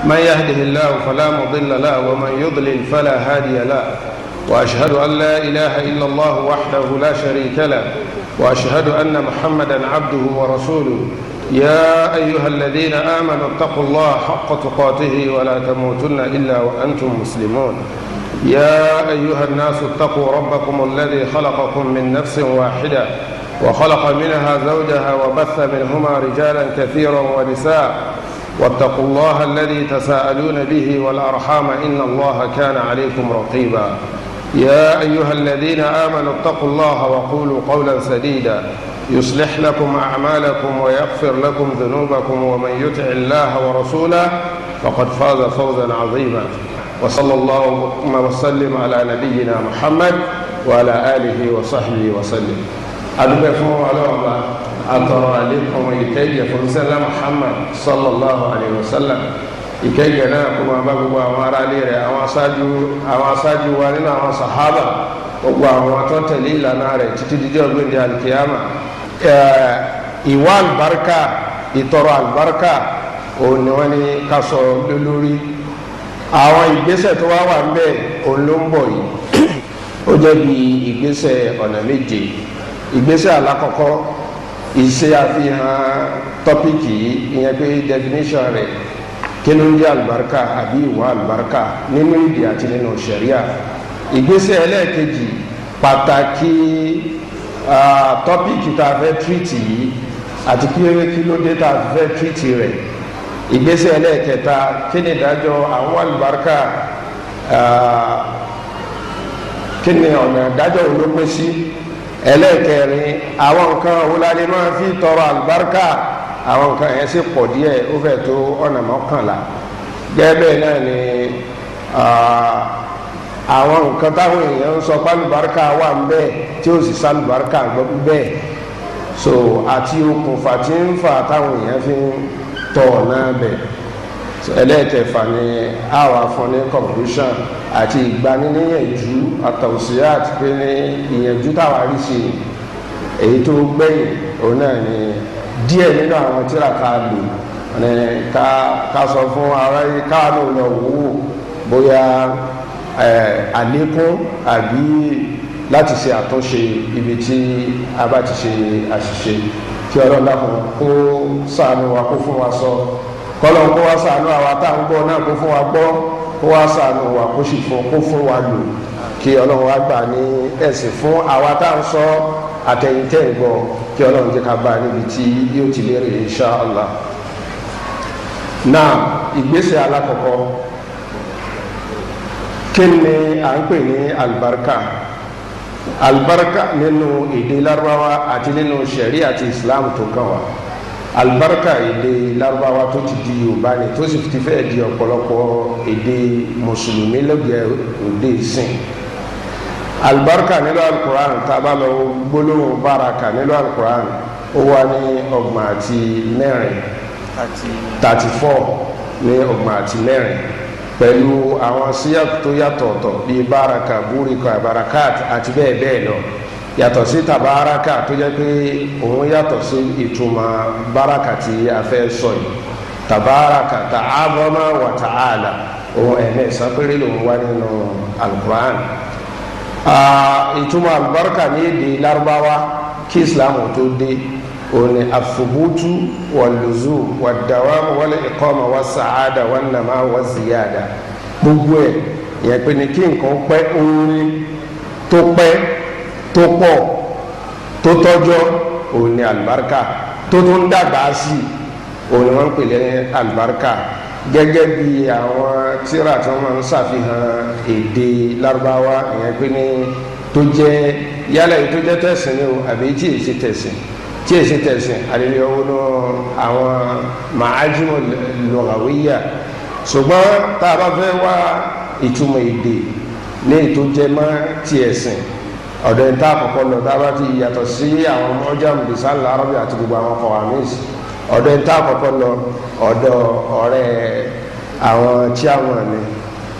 من يهده الله فلا مضل له ومن يضلل فلا هادي له، وأشهد أن لا إله إلا الله وحده لا شريك له، وأشهد أن محمدا عبده ورسوله. يا أيها الذين آمنوا اتقوا الله حق تقاته ولا تموتن إلا وأنتم مسلمون. يا أيها الناس اتقوا ربكم الذي خلقكم من نفس واحدة وخلق منها زوجها وبث منهما رجالا كثيرا ونساء، واتقوا الله الذي تساءلون به والأرحام إن الله كان عليكم رقيبا. يا أيها الذين آمنوا اتقوا الله وقولوا قولا سديدا يصلح لكم أعمالكم ويغفر لكم ذنوبكم، ومن يطع الله ورسوله فقد فاز فوزا عظيما. وصلى الله وسلم على نبينا محمد وعلى آله وصحبه وسلم. أدبكم على الله أترى عليكم يكي فرسل محمد صلى الله عليه وسلم ìkẹyẹ náà kó máa bá gbogbo àwọn ará ilé rẹ̀, àwọn aṣáájú wa nínú àwọn sàhábà, gbogbo àwọn tó tẹ̀lé ìlànà rẹ̀ títí díjọ́ gbẹ̀ndé alikiyama. Ìwà àlùbáríkà, ìtọrọ àlùbáríkà òun ni wọ́n ní ká sọ lórí. Àwọn ìgbésẹ̀ tó wá wà ń bẹ̀ òun ló ń bọ̀ yìí. Ó jẹ́ bí ìgbésẹ̀ ọ̀nà méje. Ìgbésẹ̀ alákọ̀ọ́kọ́, ìṣe àfihàn tọ́píkì yìí, ìyẹn pé definition rẹ̀, kí ló ń jẹ́ àlùbáríkà àbí ìwà àlùbáríkà nínú èdè àti nínú ṣẹ̀ríà. Ìgbésẹ̀ ẹlẹ́ẹ̀kejì, pàtàkì tọ́píkì tá a fẹ́ tírìtì yìí àti kí ló dé tá a fẹ́ tírìtì rẹ̀. Ìgbésẹ̀ ẹlẹ́ẹ̀kẹta, kí ni ìdájọ́ àwọn àlùbáríkà, kí ni ọ̀nà ìdájọ́ wo ló pín sí. Ẹlẹ́ẹ̀kẹrin, àwọn nǹkan wo la lè máa fi tọrọ àlùbáríkà. Àwọn nǹkan yẹn sì pọ̀ díẹ̀, ó fẹ́ tó ọ̀nà mọ́kànlá. Gẹ́gẹ́ bẹ́ẹ̀ náà ni àwọn nǹkan táwọn èèyàn ń sọ pálùbáríkà wà ń bẹ́ẹ̀ tí ó sì sálùbáríkà gbọ́ bẹ́ẹ̀, so àti okùnfà tí ń fà táwọn èèyàn fi ń tọ̀ náà bẹ̀. Ẹlẹ́ẹ̀kẹfà ni àwa fún ní conclusion àti ìgbaniníyànjú àtàwùsíyà àti pé ní ìyànjú táwa rí sí èyí tó gbẹ̀yìn òun náà ni díẹ̀ nínú àwọn tíra ká lò ní ká sọ fún ara yìí káàánú lọ wò ó bóyá àlékún àbí láti ṣe àtúnṣe ibi tí a bá ti ṣe àṣìṣe. Kí Ọlọ́run dákun kó ṣàánú wa, kó fún wa sọ, kọ́lọ́n kó wá ṣàánú àwa tá à ń gbọ́ náà, kó fún wa gbọ́, kó wá ṣàánú wa, kó sì fún wa lò. Kí Ọlọ́run wá gbà ní ẹ̀sìn fún àwa tá à ń sọ àtẹ̀yìntẹ̀ gbọ́, kí Ọlọ́run jẹ́ ká bá níbi tí yóò ti lérè insha Allah. Náà ìgbésẹ̀ alákọ̀ọ́kọ́, kí ni à ń pè ní albarka? Albarka nínú èdè Lárúbáwá àti nínú ṣẹ̀rí àti Islam tó kàn wá. Albarka èdè Lárúbáwá tó ti di Yorùbá ni, tó sì ti fẹ́ di ọ̀pọ̀lọpọ̀ èdè mùsùlùmí lọ́gẹ̀ òde ìsìn. Albarka nílò alukur'an, tábà lọ gbólóhùn baraka nílò alukur'an, ó wà ní 34 ní 34 pẹ̀lú àwọn síyàtọ̀ tó yàtọ̀ọ̀tọ̀ bíi baraka, burika, barakat àti bẹ́ẹ̀ bẹ́ẹ̀ lọ. Yàtọ̀ sí tabaraka tó jẹ́ pé òun yàtọ̀ sí ìtumọ̀ baraka tí a fẹ́ sọ yìí. Tabaraka ta'azama wa ta'ala, òun ẹ̀mẹ́sàn péré lòun wá nínú alukur'an. Ìtumọ̀ albarka ní èdè Lárúbáwá kí Islam tó dé òní àfubútú wàlùzù wàdàwàmù wal iqama wà sàádà wà nàmá wà ziyada. Gbogbo ẹ̀ yẹn pé ní kí nǹkan pẹ́ orin tó pẹ́ tó pọ̀ tó tọ́jọ́ òní albarka, tó tó ń dàgbà sí òní wọ́n ń pè ní albarka. Gẹ́gẹ́ bí àwọn tíra tí wọ́n máa ń ṣàfihàn èdè Lárúbáwá ìyẹn pé ní tó jẹ́ yálà èyí tó jẹ́ tẹ̀sìn ni o àbí tí èsì tẹ̀sìn àlelẹ́ owó náà àwọn màájúmọ̀ lugawiyya. Ṣùgbọ́n tá a bá fẹ́ wá ìtumọ̀ èdè ní ètò jẹ́ mọ́ ti ẹ̀sìn, ọ̀dọ̀ ìta àkọ́kọ́ lọ tá a bá ti yàtọ̀ sí àwọn ọjà mùdísà lárọ́bì àti gbogbo àwọn kọ̀wámísì, ọ̀dọ̀ ìta àkọ́kọ́ lọ ọ̀dọ̀ ọ̀rẹ́ àwọn chairman ni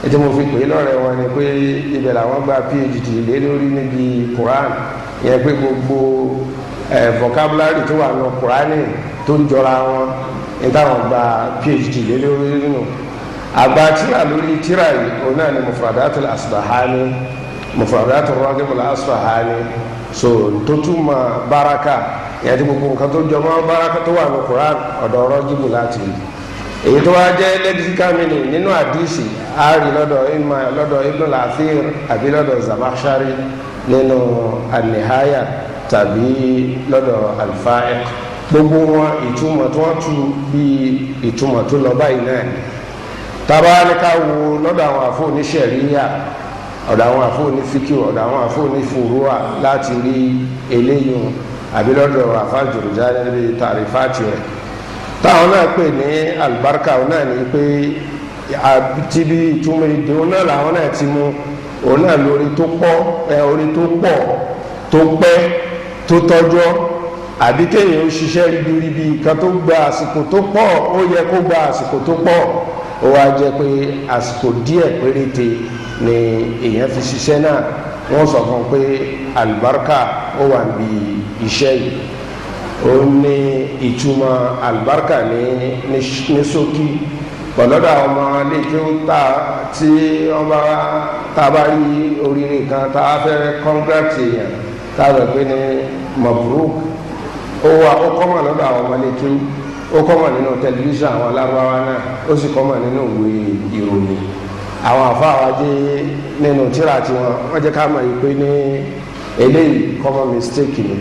ètò mo fi pè é lọ́rẹ̀ wọn ni pé ibẹ̀ làwọn gba PhD lé lórí níbi Quran, yẹn pé gbogbo vocabulary tó wà ní Quran tó ń jọra wọn ní táwọn gba PhD lé lórí nínú àgbà tíra lórí tíra yìí òun náà ni Mufradatul Asbahani, Mufradatul Raghib al-Asbahani, so tó túmọ̀ baraka ìyẹn tí gbogbo nǹkan tó jọmọ́ baraka tó wà ní Quran ọ̀dọ̀ Raghib láti rí. èyí tó wá jẹ́ lexical meaning nínú àdìsí àárí lọ́dọ̀ Ibn al-Athir àbí lọ́dọ̀ Zamakhshari nínú an-Nihaya tàbí lọ́dọ̀ al-Fa'iq. gbogbo wọn ìtumọ̀ tí wọ́n tu bí ìtumọ̀ tó lọ báyìí náà. tábà ní ká wo lọ́dọ̀ àwọn àfọ oníṣẹ̀ríyà, ọ̀dọ̀ àwọn àfọ onífíkì, ọ̀dọ̀ àwọn àfọ onífùrúwà láti rí eléyìí àbí lọ́dọ̀ àfọ Jurjani níbi tàrífàtì rẹ̀. táwọn náà pè ní alibarika òun náà ní pé tíbi ìtumọ̀ èdè òun náà làwọn náà ti mú òun náà lórí tó pọ̀ orí tó pọ̀ tó pẹ́ tó tọ́jọ́ àbí kéèyàn ó ṣiṣẹ́ ribiribi kan tó gba àsìkò tó pọ̀ ó yẹ kó gba àsìkò tó pọ̀ ó wá jẹ́ pé àsìkò díẹ̀ péréte ni èèyàn fi ṣiṣẹ́ náà wọ́n sọ fún un pé alibarika ó wà níbi iṣẹ́ yìí. ó ní ìtumọ̀ alibarika ní ṣókí pọ̀lọ́dọ̀ àwọn ọmọ lẹ́kẹ́ tí wọ́n bá tá a bá rí oríire kan tá a fẹ́ kọ́ńgírẹ́tì èèyàn tá a rẹ̀ pé ní mabruk ó kọ́mọ̀ lọ́dọ̀ àwọn ọmọ lẹ́kẹ́ ó kọ́mọ̀ nínú tẹlifíṣàn àwọn alárúbáwá náà ó sì kọ́mọ̀ nínú ìwé ìròyìn. àwọn àfáà jẹ́ nínú tíra tiwọn wọ́n jẹ́ ká mọ̀ yìí pé ní eléyìí common mistake ni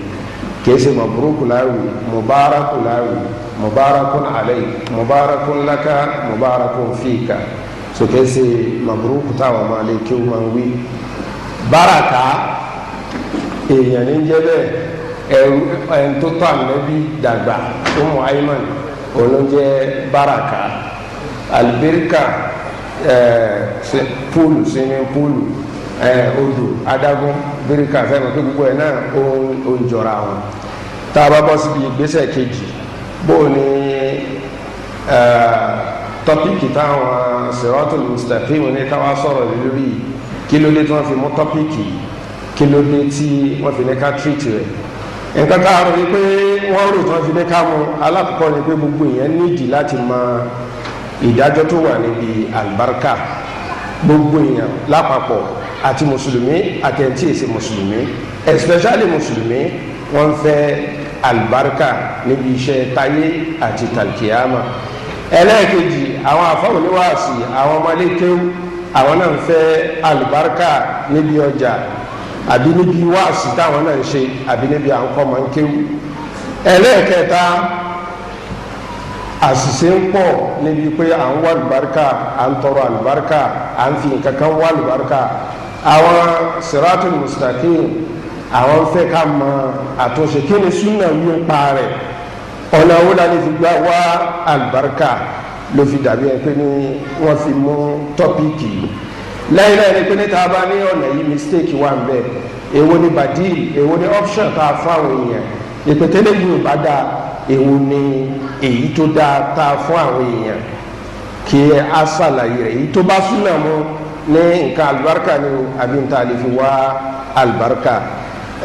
kìí ṣe mabruku láwì mubaraku láwì mubarakun alayhi mubarakun laka mubarakun fika so kìí ṣe mabruku táwọn ọmọ alẹ́ kí ó máa ń wí. baraka èèyàn ní jẹ́ bẹ́ẹ̀ ẹni tó tọ́ ànábì dàgbà Ummu Ayman olóúnjẹ baraka albirika púùlù swimming púùlù odò adágún birika fẹ́ràn pé gbogbo ẹ̀ náà ó ń jọra wọn. tá a bá bọ́ síbi ìgbésẹ̀ kejì bó ni tọ́píkì táwọn Siratul Mustaqim ní káwá sọ̀rọ̀ lórí kí ló dé tí wọ́n fi mú tọ́píkì kí ló dé tí wọ́n fi ní ká tírìtì rẹ̀. nǹkan ká rò ní pé wọ́n rò tí wọ́n fi ní ká mú alákọ̀ọ́kọ́ ni pé gbogbo èèyàn nídìí láti mọ ìdájọ́ tó wà níbi àlùbáríkà. gbogbo èèyàn lápapọ̀ àti mùsùlùmí àti ẹni tí èsì mùsùlùmí especially mùsùlùmí wọ́n fẹ́ àlùbáríkà níbi iṣẹ́ táyé àti tàlkìyàmà. ẹlẹ́ẹ̀kejì àwọn àfáwọn oníwàásì àwọn ọmọlékéwú àwọn náà ń fẹ́ àlùbáríkà níbi ọjà àbí níbi wàásì táwọn náà ń ṣe àbí níbi à ń kọ́ máa ń kéwú. ẹlẹ́ẹ̀kẹta àṣìṣe ń pọ̀ níbi pé à ń wá àlùbáríkà à ń tọrọ àlùbáríkà à ń fi nǹkan kan wá àlùbáríkà. àwọn Siratul Mustaqim àwọn fẹ́ ká mọ àtúnṣe kí ni súnà yóò pa rẹ̀ ọ̀nà wo la lè fi gbà wá àlùbáríkà ló fi dàbí ẹ pé ní wọ́n fi mú tọ́píìkì lẹ́yìn náà ni pé ní tá a bá ní ọ̀nà yìí mistake wà ń bẹ̀ èwo ni badil èwo ni option tá a fún àwọn èèyàn ìpètélé yìí ò bá dáa èwo ni èyí tó dáa tá a fún àwọn èèyàn kí a ṣàlàyé rẹ̀ èyí tó bá súnà mú ní nǹkan àlùbáríkà ni àbí nǹkan àlè fi wá àlùbáríkà.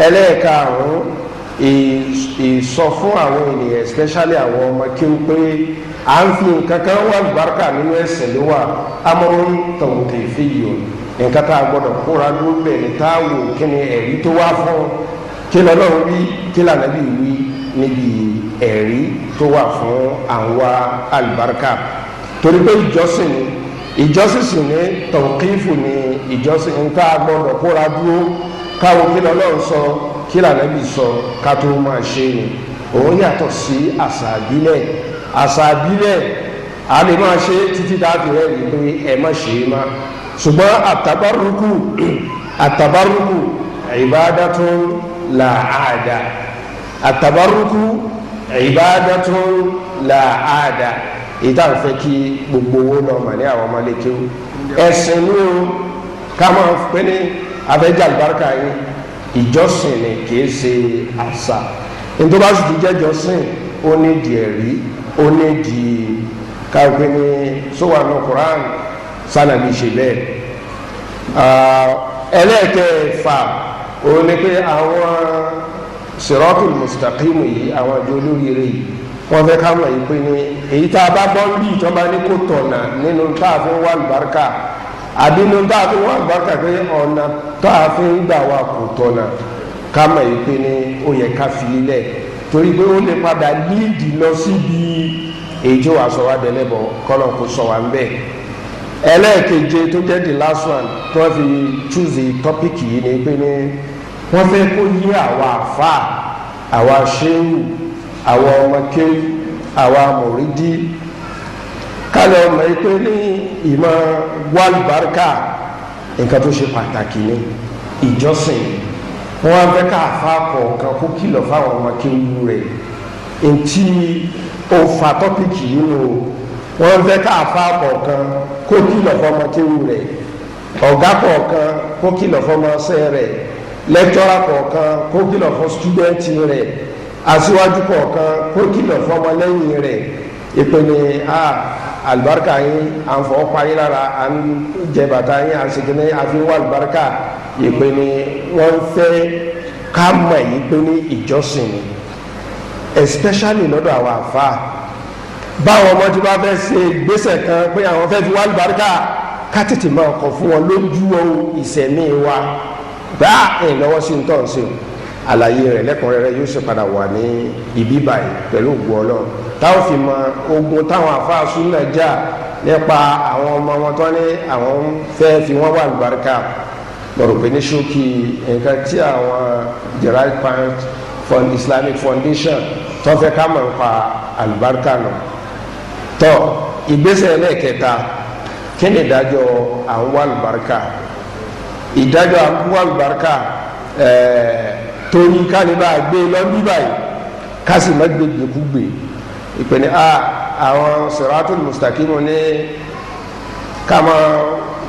ẹlẹ́ẹ̀karùn-ún ìsọ fún àwọn ènìyàn especially àwọn ọmọ kí n pé à ń fi nǹkan kan wá àlùbáríkà nínú ẹ̀sìn ló wà amrun tawqifiyyun nǹkan tá a gbọ́dọ̀ kóra ló bẹ̀ ní tá a wò kí ni ẹ̀rí tó wá fún kí lọ́lọ́run wí kí lànàbí wí níbi ẹ̀rí tó wà fún àwọn àlùbáríkà. torí pé ìjọsìn sì ní tawqifu ní ìjọsìn nǹkan a gbọ́dọ̀ kóra dúró káwọn kí lọ́lọ́run sọ kí lànàbí sọ ká tó máa ṣe ni òun yàtọ̀ sí àṣà àbílẹ̀ a lè máa ṣe títí dáàbì rẹ̀ rí pé ẹ má ṣe é má ṣùgbọ́n àtàbárùkù ìbádàtún làáda àtàbárùkù ìbádàtún làáda ìta ń fẹ́ kí gbogbo owó náà mà ní àwọn ọmọlékéwú ẹ̀sìn ní o ká máa pé ní abẹ́jà àlùbáríkà yìí ìjọsìn ni kìí ṣe àṣà nítorí bá sì ti jẹ́ ìjọsìn ó ní di ẹ̀rí ó ní di káwé ní sówànù Quran sanabi ṣe bẹ́ẹ̀. ẹlẹ́ẹ̀kẹfà òun ni pé àwọn Siratul Mustaqim yìí àwọn àjọ olóríire yìí wọ́n fẹ́ ká mọ̀ yìí pé ní èyí tá a bá gbọ́ bí ìjọba ní kò tọ̀nà nínú tá a fi ń wá àlùbáríkà àbí nínú tá a fi ń wá àlùbáríkà pé ọ̀nà tá a fi ń gbà wá kò tọ̀nà ká mọ̀ yìí pé ní ó yẹ ká fi lílẹ̀ torí pé ó lè padà líìdì lọ síbi èyí tí wàá sọ wá dẹ́lẹ́bọ̀ kọ́nà kò sọ wá ń bẹ́ẹ̀. ẹlẹ́ẹ̀keje tó jẹ́ the last one tí wọ́n fi choose the topic yìí ni pé ní wọ́n fẹ́ kó yí àwa àfa àwa ṣéwù àwa ọmọ kéwù àwa mùrídí kálẹ̀ ọmọ yìí pé ní ìmọ̀ wàlúbáríkà nǹkan tó ṣe pàtàkì ní ìjọsìn wọ́n fẹ́ ká àfa kọ̀ọ̀kan kó kìlọ̀ fáwọn ọmọ kéwù rẹ̀ ntí ó fa tọ́pìkì yìí nù wọ́n fẹ́ ká àfa kọ̀ọ̀kan kó kìlọ̀ fọmọ kéwù rẹ̀ ọ̀gá kọ̀ọ̀kan kó kìlọ̀ fọmọ ṣẹ́ rẹ̀ lẹ́kítọ́rà kọ̀ọ̀kan kó kìlọ̀ fún stúdẹ́ǹtì rẹ̀ aṣíwájú kọ̀ọ̀kan kó kìlọ̀ fọmọ lẹ́yìn rẹ̀ ìpinnu àlùbáríkà yín à ń fọ́ parí lára à ń jẹ bàtà yín à ń segin àfi wà àlùbáríkà ìpinnu wọ́n fẹ́ ká mọ̀ yìí pé ní ìjọsìn ni especially lọ́dọ̀ àwọn àfa báwọn ọmọ tí wọ́n fẹ́ ṣe ìgbésẹ̀ kan pé àwọn fẹ́ fi wà àlùbáríkà ká tètè máa kọ̀ fún wọn lójú ìsẹ̀mí wa bá ẹ̀ lọ́wọ́ sí ní tọ́hún sí o àlàyé rẹ̀ lẹ́kùnrẹ́rẹ́ yóò ṣe padà wà ní ibi báyìí pẹ̀lú ògùn ọlọ́run táwọn fi mọ ogun táwọn àfáàsù náà jà nípa àwọn ọmọ wọn tó ní àwọn fẹ́ fi wọ́n wà àlùbáríkà lọ́rọ̀ pé ní ṣókí nǹkan tí àwọn the right parent for Islamic Foundation tó fẹ́ ká mọ̀ nípa àlùbáríkà náà tọ́ ìgbésẹ̀ ẹlẹ́ẹ̀kẹta kí ni ìdájọ́ àwọn wà àlùbáríkà ìdájọ́ àwọn àlùbáríkà torí kálíbà gbé lọ́bí báyìí kásì má gbégbé kú gbé ìpèní àwọn siratul mustaqim ní kama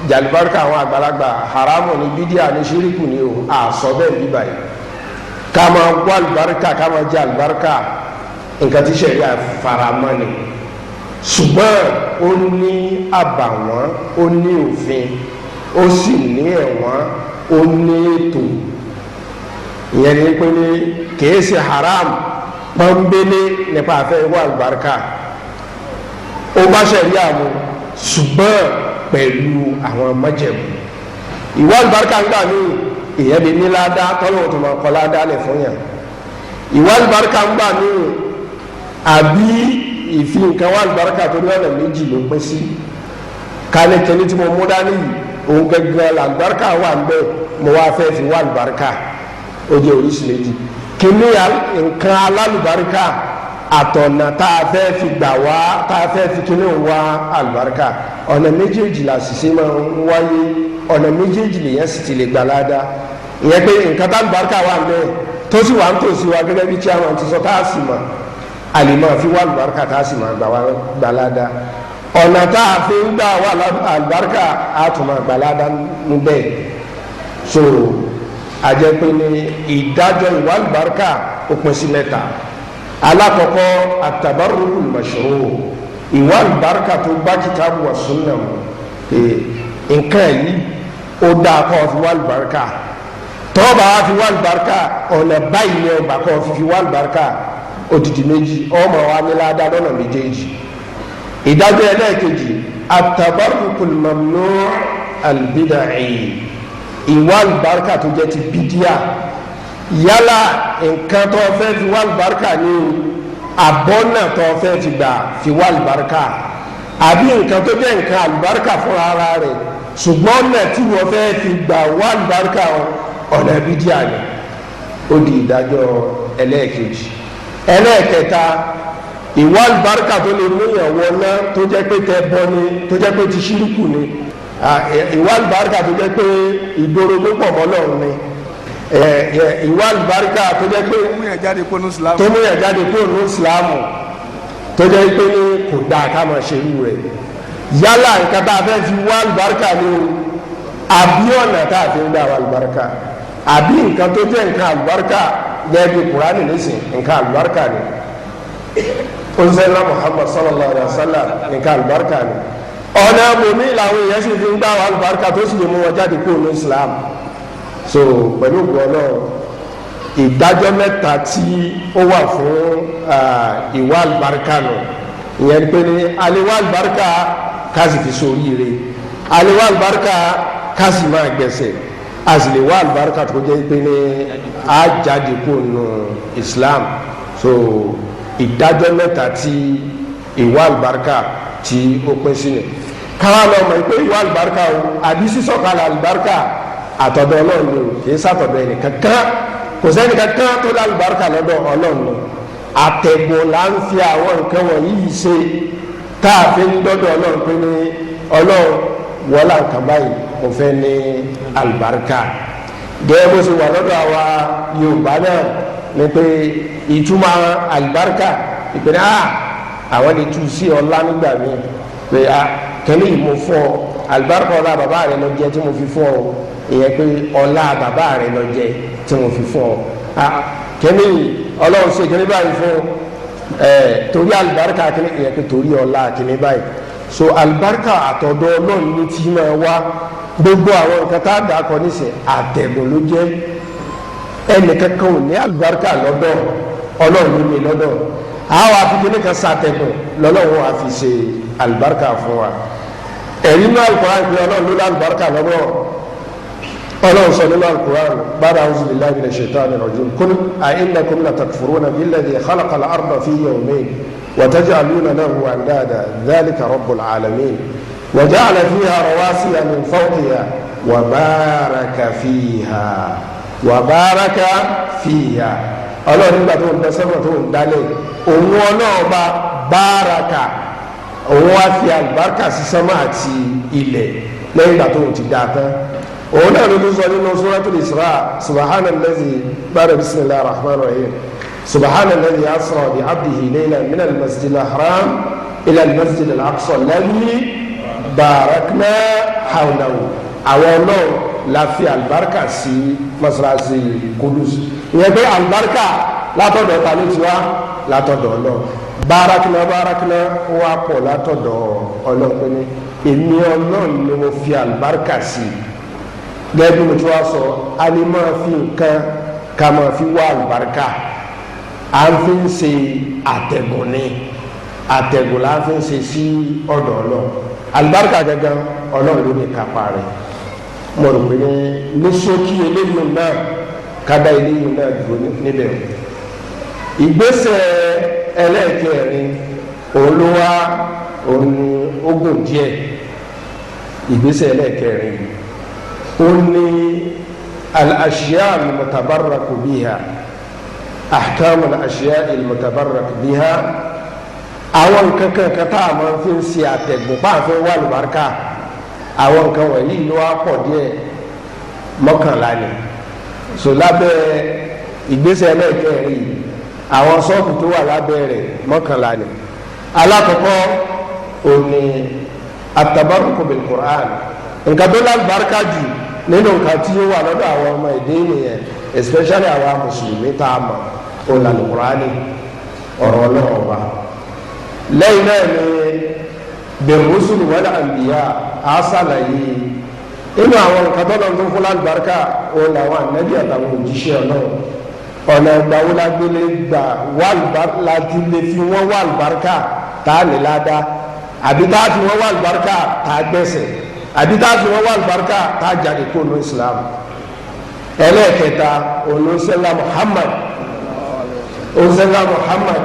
jalibarika àwọn àgbàlagbà haramu ní bídíà ní ṣíríkù ní o àsọ bẹ́ẹ̀ bí báyìí kama wàlùbáríkà kama jalibarika nǹkan tí sẹ́yà faramọ́ ni ṣùgbọ́n ó ní àbàwọ́n ó ní òfin ó sì ní ẹ̀wọ̀n ó ní ètò ìyẹn ní pé ní kìí ṣe haram pọ́nbélé nípa àfẹ́ ìwà àlùbáríkà ó bá ṣẹ̀rí àmú ṣùgbọ́n pẹ̀lú àwọn májẹ̀mú ìwà àlùbáríkà ń gbà ní ìyẹn lè ní ládàá tọ́lọ́wọ́ tó máa kọ́ ládàá lẹ̀ fún yàn ìwà àlùbáríkà ń gbà ní àbí ìfi nǹkan wà àlùbáríkà tó ní ọ̀nà méjì ló pín sí kálí kẹ́ni tí mo mú dání òun gẹ́gẹ́ àlùbáríkà wà ń bẹ́ẹ̀ mo wá fẹ́ fi wà àlùbáríkà ó jẹ́ oríṣi méjì kíní nǹkan alálùbáríkà àtọ̀nà tá a fẹ́ fi gbà wá tá a fẹ́ fi kíní wá àlùbáríkà ọ̀nà méjèèjì la ṣiṣẹ́ máa ń wáyé ọ̀nà méjèèjì lèyẹn sì ti lè gbà ládàá ìyẹn pé nǹkan tá àlùbáríkà wà ń bẹ́ẹ̀ tó sì wà ń tòsí wa gẹ́gẹ́ bí chairman ti sọ tá a sì mọ̀ àlèmọ̀ fi wá àlùbáríkà tá a sì máa gbà ládàá ọ̀nà tá a fi ń gbà wá àlùbáríkà á tún máa gbà ládàá níbẹ̀ so àjẹpẹ́ ní ìdájọ́ ìwà àlùbáríkà ó pín sí mẹ́ta alákọ̀ọ́kọ́ àtàbárùkù mashru' ìwà àlùbáríkà tó bá kìtàbù wà súnà mu nǹkan yìí ó dáa kọ́ fi wà àlùbáríkà tọ́ọ̀bà wá fi wà àlùbáríkà ọ̀nà báyìí ni ọgbà kọ́ fi wà àlùbáríkà òdìdí méjì ọmọ wa ní ládàá lọ́nà méjèèjì ìdájọ́ ẹlẹ́ẹ̀kejì àtàbárùkù mamnu' al-bid'i ìwà àlùbáríkà tó jẹ́ ti bídíà yálà nǹkan tó fẹ́ fi wà àlùbáríkà ní àbọ̀nà tó fẹ́ fi gbà fi wà àlùbáríkà àbí nǹkan tó jẹ́ nǹkan àlùbáríkà fún ara rẹ̀ ṣùgbọ́n ọ̀nà tí wọ́n fẹ́ fi gbà wà àlùbáríkà ọ̀nà bídíà ni ó di ìdájọ́ ẹlẹ́ẹ̀kejì ẹlẹ́ẹ̀kẹta ìwà àlùbáríkà tó lè mú ìyàwó ọ̀nà tó jẹ́ pé tẹ́ bọ́ ni tó jẹ́ pé ti ṣíríkù ni ìwà àlùbáríkà tó jẹ́ pé ìdòrò ló pọ̀ mọ́ lọ́run ni ìwà àlùbáríkà tó jẹ́ pé tó mú yàn jáde kó ní ìsìlámù tó jẹ́ pé ní kò dáa ká máa ṣe irú rẹ̀ yálà nǹkan tá a fẹ́ fi wá àlùbáríkà ni o àbí ọ̀nà tá a fi ń gbà wá àlùbáríkà àbí nǹkan tó jẹ́ nǹkan àlùbáríkà gẹ́gẹ́ bí Kùránì nísìn nǹkan àlùbáríkà ni oníṣẹ́lá Muhammad sallallahu alayhi wa sallam nǹkan àlùbáríkà ni ọ̀nà àbòmí làwọn èèyàn sì fi ń gbà wá àlùbáríkà tó sì lè mú wọn jáde kúrò ní Islam so pẹ̀lú gbọ́nà ìdájọ́ mẹ́ta tí ó wà fún ìwà àlùbáríkà nù ìyẹn ni pé ní àlewà àlùbáríkà ká sì fi ṣoríire àlewà àlùbáríkà ká sì máa gbẹ̀sẹ̀ àsìlèwà àlùbáríkà tó jẹ́ pé ní á jáde kúrò nù Islam so ìdájọ́ mẹ́ta tí ìwà àlùbáríkà tí ó pín sí ni káwá lọ mọ̀ pé ìwà àlùbáríkà o àbí sísọ̀kalẹ̀ àlùbáríkà àtọ̀dọ̀ Ọlọ́run ni o kì í sàtọ̀dọ̀ ẹnìkan kan kò sẹ́ni kankan tó dá àlùbáríkà lọ́dọ̀ Ọlọ́run ni àtẹ̀gùn là ń fi àwọn nǹkan wọ̀nyí yìí ṣe tá a fi ń dọ́dọ̀ Ọlọ́run pé ní Ọlọ́run wọlá nǹkan báyìí mo fẹ́ ní àlùbáríkà gẹ́gẹ́ bó ṣe wà lọ́dọ̀ àwa Yorùbá náà ni pé ìtumọ̀ àlùbáríkà ìpínlẹ̀ àwọn lè tu sí ọlá nígbà míì pé kẹ́lẹ́ yìí mo fọ́ àlùbáríkà ọlá bàbá rẹ lọ jẹ tí mo fi fọ́ ọ ìyẹn pé ọlá bàbá rẹ lọ jẹ tí mo fi fọ́ ọ kẹ́lẹ́ yìí Ọlọ́run ṣe kẹ́lẹ́ báyìí fún torí àlùbáríkà kẹ́lẹ́ ìyẹn pé torí ọlá kẹ́lẹ́ báyìí so àlùbáríkà àtọ̀dọ̀ Ọlọ́run ní tí máa wá gbogbo àwọn nǹkan tá a dà kọ níṣẹ́ àtẹ̀gùn ló jẹ́ ẹnìkankan ò ní àlùbáríkà lọ́dọ̀ Ọlọ́run ló ní lọ́dọ̀ àwọn afikini kan sàtẹ̀gùn lọ́lọ́run wà fi ṣe àlùbáríkà fún wa ẹ̀rí náà Al-Qur'an pé Ọlọ́run ló ní àlùbáríkà lọ́dọ̀ Ọlọ́run sọ nínú Al-Qur'an ba'da a'udhu billahi minash shaitanir rajim qul a'innakum latakfuruna billadhi khalaqa al-arda fi yawmayn wa taj'aluna lahu andada dhalika rabbul alamin wa ja'ala fiha rawasiya min fawqiha wa baraka fiha Ọlọ́run nígbà tó ń bẹ sọ́mọ̀ tó ń dálẹ̀ òun ọlọ́ọ̀ba báraka òun wá fi àlùbáríkà sí sánmà àti ilẹ̀ lẹ́yìn ìgbà tó ń ti dá tán òun náà ló sọ nínú Suratul Isra subhanallazi ba'da bismillahir rahmanir rahim subhanallazi asra bi abdihi laylan minal masjidil haram ilal masjidil aqsa alladhi barakna hawlahu àwọn náà la fi àlùbáríkà sí masalasi Kudus ìyẹn pé àlùbáríkà látọ̀dọ̀ ta ló ti wá látọ̀dọ̀ Ọlọ́run bárakínà wá pọ̀ látọ̀dọ̀ Ọlọ́run pé ní èmi Ọlọ́run ni mo fi àlùbáríkà sí gẹ́gẹ́ bí mo ti wá sọ a lè máa fi nǹkan ká máa fi wá àlùbáríkà à ń fi ń ṣe àtẹ̀gùn ni àtẹ̀gùn là ń fi ń ṣe sí ọ̀dọ̀ Ọlọ́run àlùbáríkà gẹ́gẹ́ Ọlọ́run ló ní kápá rẹ̀ mo rò pé ní ṣókí eléyìí náà kádà eléyìí náà dúró níbẹ̀ ìgbésẹ̀ ẹlẹ́ẹ̀kẹrin òun ló wá òun ní ogún díẹ̀ ìgbésẹ̀ ẹlẹ́ẹ̀kẹrin òun ní al-ashya' al-mutabarrak biha ahkam al-ashya' al-mutabarrak biha àwọn nǹkan kankan tá a máa fi ń ṣe àtẹ̀gùn pàǹfẹ́ wà lùbáríkà àwọn nǹkan wọ̀nyí ló wá pọ̀ díẹ̀ mọ́kànlá ni so lábẹ́ ìgbésẹ̀ ẹlẹ́ẹ̀kẹrin àwọn sọ́ọ̀kù tó wà lábẹ́ rẹ̀ mọ́kànlá ni alákọ̀ọ́kọ́ òní at-tabarruk bil-Qur'an nǹkan tó lálùbáríkà jù nínú nǹkan tí ó wà lọ́dọ̀ àwọn ọmọ èdè nìyẹn especially àwọn mùsùlùmí tá a mọ̀ òun al-Qur'ani ọ̀rọ̀ Ọlọ́run wa lẹ́yìn náà ni bir-rusul wal-anbiya àṣàlàyé inú àwọn nǹkan tó lọ́n tó fún lálùbáríkà òun làwọn ànábì àtàwọn òjíṣẹ́ Ọlọ́run ọ̀nà ìgbàwó lágbélé gbà láti lè fi wọ́n wà lùbáríkà tá a lè ládàá àbí tá a fi wọ́n wà lùbáríkà tá a gbẹ̀sẹ̀ àbí tá a fi wọ́n wà lùbáríkà tá a jáde kó nu Islam ẹlẹ́ẹ̀kẹta olùsẹ́lá Muhammad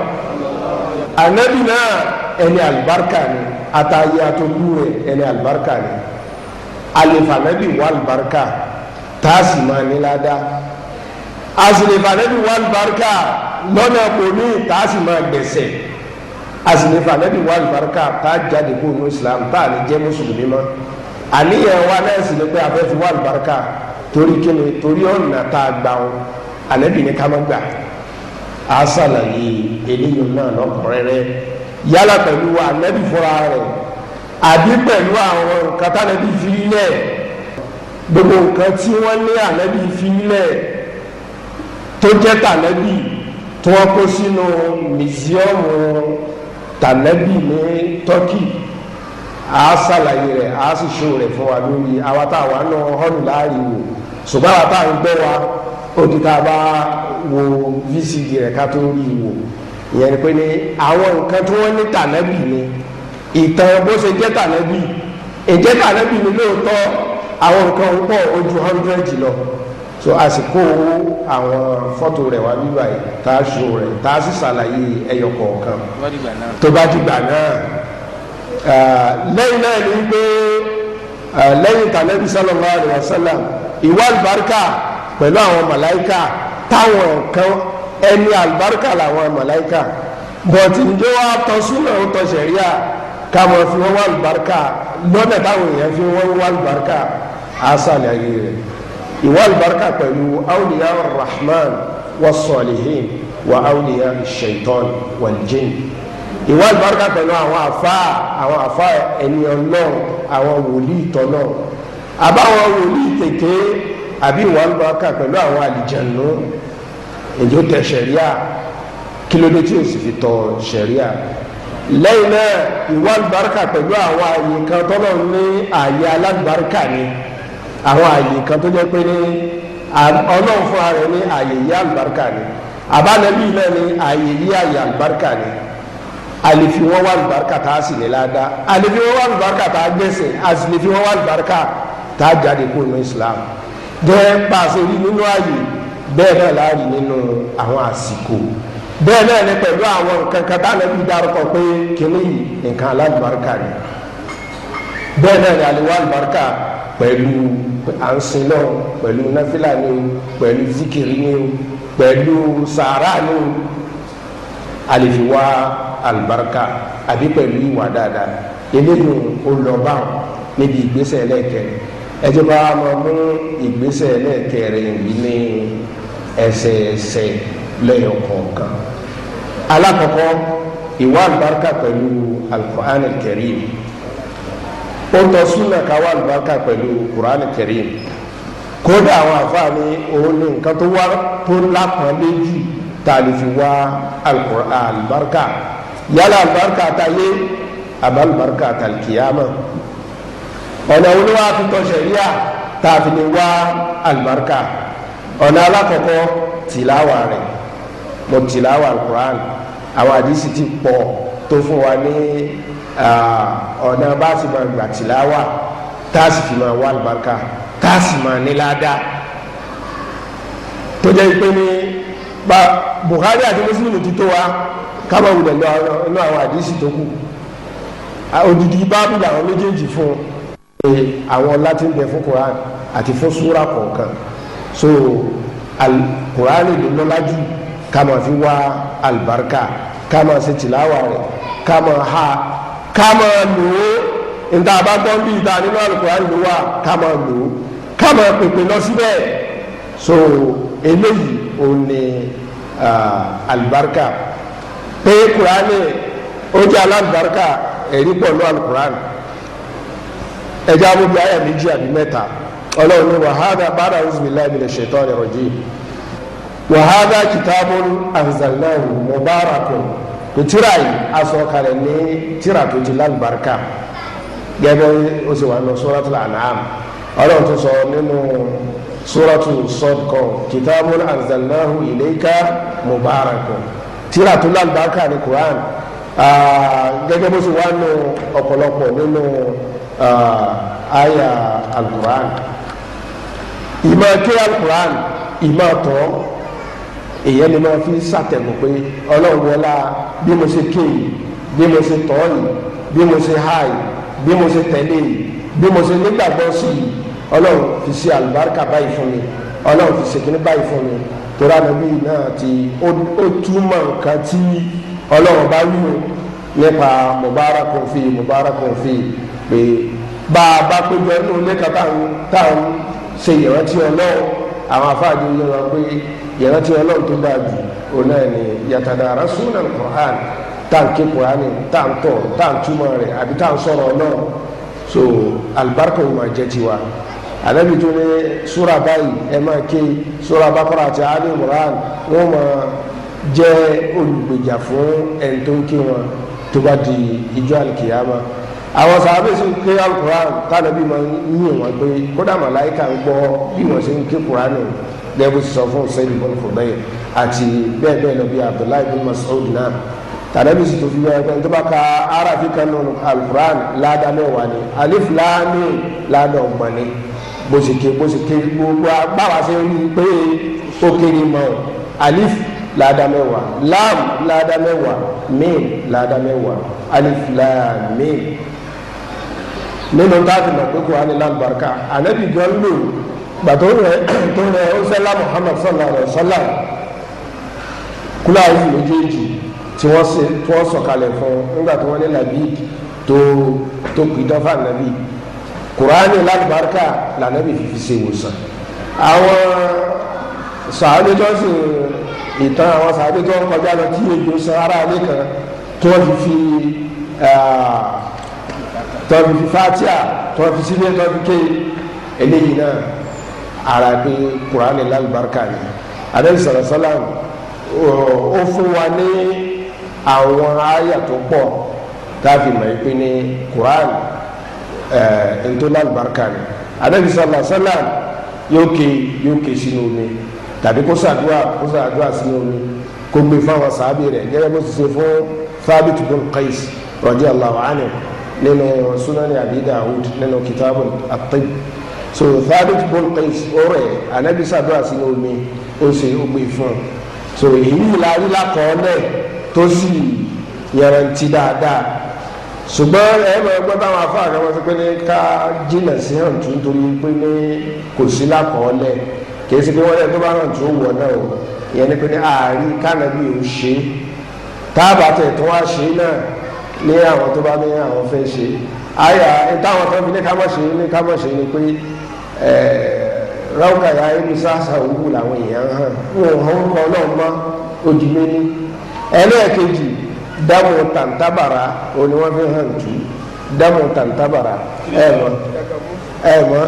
anabi náà ẹni àlùbáríkà ni àtàyè àtòkù rẹ̀ ẹni àlùbáríkà ni alifanabi wà lùbáríkà tá a sì máa ní ládàá asinifanabi wà lùbáríkà lọ́nà kòmí tá a sì máa gbẹ̀sẹ̀ asinifanabi wà lùbáríkà tá a jáde kó nu Islam tá a lè jẹ́ mùsùlùmí mọ́ àníyàn wa náà sì ni pé abẹ́ fi wà lùbáríkà torí kíni torí ọ̀nà tá a gbà wọn ànábì ní ká má gbà á sàlàyé eléyìí náà lọ́kùnrẹ́rẹ́ yálà pẹ̀lú ànábì fúnra rẹ̀ àbí pẹ̀lú àwọn nǹkan tánàbí fi lẹ̀ gbogbo nǹkan tí wọ́n ní ànábì fi lẹ̀ tó jẹ́ tànábì tí wọ́n kó sínú mìsíọ́mù tànábì ní Turkey a ṣàlàyé rẹ̀ a sì ṣó rẹ̀ fún wa lórí àwa tá a wà nù họ́nù láàrin wò ṣùgbọ́n àwa tá a ń gbọ́ wa òdìtà bá wo VCD rẹ̀ ká tó rí wò ìyẹn ni pé ní àwọn nǹkan tí wọ́n ní tànẹ́bì ni ìtàn bó ṣe jẹ́ tànẹ́bì ìjẹ́ tànẹ́bì ni lóòótọ́ àwọn nǹkan ń pọ̀ ojú 100 lọ so àsìkò àwọn fọ́tò rẹ̀ wá bíbá yìí tá a ṣò rẹ̀ tá a sì ṣàlàyé ẹyọ kọ̀ọ̀kan tó bá dìgbà náà lẹ́yìn náà ni pé lẹ́yìn tànẹ́bì sallallahu alaihi wasallam ìwà àlùbáríkà pẹ̀lú àwọn màláìkà táwọn kan ẹni àlùbáríkà làwọn màláìkà bọ̀tí ǹjẹ́ wàá tọ́ súnà ó tọ́ sẹ̀ríà ká mọ̀ fi wọ́n wá àlùbáríkà lọ́nà táwọn èèyàn fi wọ́n wá àlùbáríkà àṣàlẹ̀ ayé rẹ̀ ìwà àlùbáríkà pẹ̀lú awliya rahman wa salihin wa awliya shaitan wal jinn ìwà àlùbáríkà pẹ̀lú àwọn àfa ẹni ọlọ́run àwọn wòlíì tọ́lọ́ àbáwọn wòlíì tètè àbí ìwà àlùbáríkà pẹ̀lú àwọn àlìjànú èyí ó tẹ sẹ̀ríà kí ló dé tí o sì fi tọ sẹ̀ríà lẹ́yìn náà ìwà àlùbáríkà pẹ̀lú àwọn àyè kan tọ́lọ̀ ní àyè alálùbáríkà ni àwọn àyè kan tó jẹ́ pé ní ọlọ́run fún ara ní àyè yí àlùbáríkà ni àbánẹ́bí náà ní àyè yí àyè àlùbáríkà ni àlefi wọn wà àlùbáríkà tá a sì ní ládàá àlefi wọn wà àlùbáríkà tá a gbẹ̀sẹ̀ àlefi wọn wà àlùbáríkà tá a jáde kó inú Islam jẹ́ pàṣẹ rí nínú ààyè bẹ́ẹ̀ náà láàrin nínú àwọn àsìkò bẹ́ẹ̀ náà ní pẹ̀lú àwọn nǹkan kan tá a nàbí dárúkọ pé kíní nǹkan aláàlùbáríkà ni bẹ́ẹ̀ náà ní àlewà àlùbáríkà pẹ̀lú ànsìnà pẹ̀lú náfìlà ni pẹ̀lú zikiri ni pẹ̀lú sàárà ni àlefiwá àlùbáríkà àbí pẹ̀lú ìwà dáadáa eléyìí ó lọ bá níbi ìgbésẹ̀ ẹlẹ́ẹ̀kẹrin ẹjẹ bá máa mú ìgbésẹ̀ ẹlẹ́ẹ̀kẹrin yìí ní ẹsẹẹsẹ lẹ́yọ kọ̀ọ̀kan alákọ̀ọ́kọ́ ìwà àlùbáríkà pẹ̀lú al-Qur'an al-Karim ó tọ́ súnà ká wà àlùbáríkà pẹ̀lú Qur'an al-Karim kódà àwọn àfáàní òun ní nǹkan tó wá tó lápọn léjì tá a lè fi wá al-Qur'an àlùbáríkà yálà àlùbáríkà àtàyé àbá àlùbáríkà àtàlùkìyàmà ọ̀nà olówó àfitọ́ sẹ̀ríà tá a fi lè wá àlùbáríkà ọ̀nà alákọ̀ọ́kọ́ tìláwà rẹ̀ mo tìláwà alukur'an àwọn àdìsí ti pọ̀ tó fún wa ní ọ̀nà bá a sì máa gbà tìláwà tá a sì fi máa wá àlùbáríkà tá a sì máa ní ládàá tó jẹ́ pé ní Bukhari àti Muslim ti tó wa ká máa wulẹ̀ lọ àwọn àdìsí tó kù odidi báàbù làwọn méjèèjì fún àwọn láti ń bẹ fún Quran àti fún súra kọ̀ọ̀kan so Quran ló lọ́lá jù ká máa fi wá alibarika ká máa ṣe tìláwà rẹ̀ ká máa ha ká máa lò ó níta bá gbọ́n bí ìta nínú Al-Quran ló wà ká máa lò ó ká máa pèpè lọ síbẹ̀ so eléyìí ò ní alibarika pé Quran ó jẹ́ alábàárikà ẹ̀rí pọ̀ ní Al-Quran ẹjẹ amúbi ayé méjì àbí mẹ́ta Ọlọ́run ní wàhádà bàdà uzbillahi minash shaitani rajim wàhádà kitabun anzalnahu mubarakun tó tíra yìí asọ̀kalẹ̀ ní tíra tó ti lálùbáríkà gẹ́gẹ́ ó sì wà nínú suratul an'am Ọlọ́run tó sọ nínú suratul Sad kitabun anzalnahu ilayka mubarakun tíra tó lálùbáríkà ní Quran gẹ́gẹ́ bó sì wà nínú ọ̀pọ̀lọpọ̀ nínú aya al-Quran ìmọ̀ kí al-Quran ìmọ̀ tọ́ èyẹ ni máa fi sàtẹ̀gùn pé Ọlọ́run wọlá bí mo ṣe kéyìí bí mo ṣe tọ́ yìí bí mo ṣe há yìí bí mo ṣe tẹ̀lé yìí bí mo ṣe nígbàgbọ́ sí yìí Ọlọ́run fi ṣe àlùbáríkà báyìí fún mi Ọlọ́run fi ṣèkínní báyìí fún mi torí ànábì náà ti ó túmọ̀ nǹkan tí Ọlọ́run bá wí nípa mubarakun fi pé bá a bá péjọ inú ilé kan táwọn ṣe ìrántí Ọlọ́run àwọn afáàdé yẹn wọn pé ìrántí Ọlọ́run tó dáa jù òun náà ni yatadarasuna al-Qur'an táǹkì Qur'an táǹtọ̀ táǹtúmọ̀ rẹ̀ àbí táǹsọ̀rọ̀ Ọlọ́run so alibarika yìí máa jẹ́ tiwa Ànábì tó ní súra báyìí ẹ máa ké súra Baqara àti Ali Imran wọn máa jẹ́ olùgbèjà fún ẹni tó ń ké wọn tó bá di ìjọ alikiyama àwọn sàbẹ̀ sì ń ké alukuran tánàbí máa ń yìn wọn pé kódà màláìka ń gbọ́ bí wọ́n ṣe ń ké kuran gẹ́gẹ́ bó ti sọ fún Sayyid ibn Khudayr àti bẹ́ẹ̀ bẹ́ẹ̀ lọ bí Abdullahi bin Mas'ud náà tàbí sì tó fi bẹ́ẹ̀ pé tó bá ka arafi kan nínú Al-Qur'an láàdá mẹ́wàá ni alif lam mim láàdá ọgbọ̀n ni bó ṣe ké gbogbo agbára ṣe rí i pé ó kéré mọ́ alif láàdá mẹ́wàá lam láàdá mẹ́wàá mim láàdá mẹ́wàá alif lam mim nínú táàbì náà pé Kùránì lálùbáríkà ànábì gan lò gbàtó rẹ ọsẹlá Muhammad sallallahu alaihi wa sallam kúlọ̀ àyè méjèèjì tí wọ́n sọ̀kalẹ̀ fún nígbà tí wọ́n ní nàbí tó pìtàn fún ànábì Kùránì lálùbáríkà lànàbì fífi ṣe ìwòsàn àwọn sàádé tó ń sìn ìtàn àwọn sàádé tó ń kọjá lọ tí èjò san ara alẹ́ kan tí wọ́n fi fatia tí wọ́n fi sílẹ̀ tí wọ́n fi ké eléyìí náà ara pé Kùránì lálùbáríkà ni adé sọ̀rọ̀ sọ́lá ó fún wa ní àwọn àyà tó pọ̀ káfí mọ̀ pé ní Kùránì ntó lálùbáríkà ni adé sọ̀rọ̀ sọ́lá yóò ké sínú omi tàbí kó sàdúrà sínú omi kó gbé fáwọn sàábì rẹ̀ gẹ́gẹ́ bó ti ṣe fún Thabit bin Qais radiyallahu anhu nínú Sunan Abi Dawud nínú kitabu at-Tibb so Thabit bin Qais ọ̀rẹ́ anabi sàdúrà sínú omi ó ṣe ó gbé fún so èyí láàrí lákọọ́lẹ̀ tó sì yẹrantí dáadáa ṣùgbọ́n ẹ̀rọ ẹgbẹ́ báwọn afọ àgbà wọn ti pé ní ká jìnà sí hàn tún torí pé ní kò sí lákọọ́lẹ̀ kìí ṣe pé wọ́n lẹ́nu tó bá hàn tún wọ̀ náà o ìyẹn ni pé ní ààrí kánàbí ò ṣe táàbà tẹ̀ tó wá ṣe náà ní àwọn tó bá ní àwọn fẹ́ ṣe àyà táwọn tó fi ní ká má ṣe ni pé ráúkàyà ẹni sáàsà òwú làwọn èèyàn hàn wọn ò hàn kọ́ náà mọ́ ojì méní ẹlẹ́ẹ̀kejì dámù tàǹtàbàrà òní wọ́n fi hàn tù dámù tàǹtàbàrà ẹ̀mọ́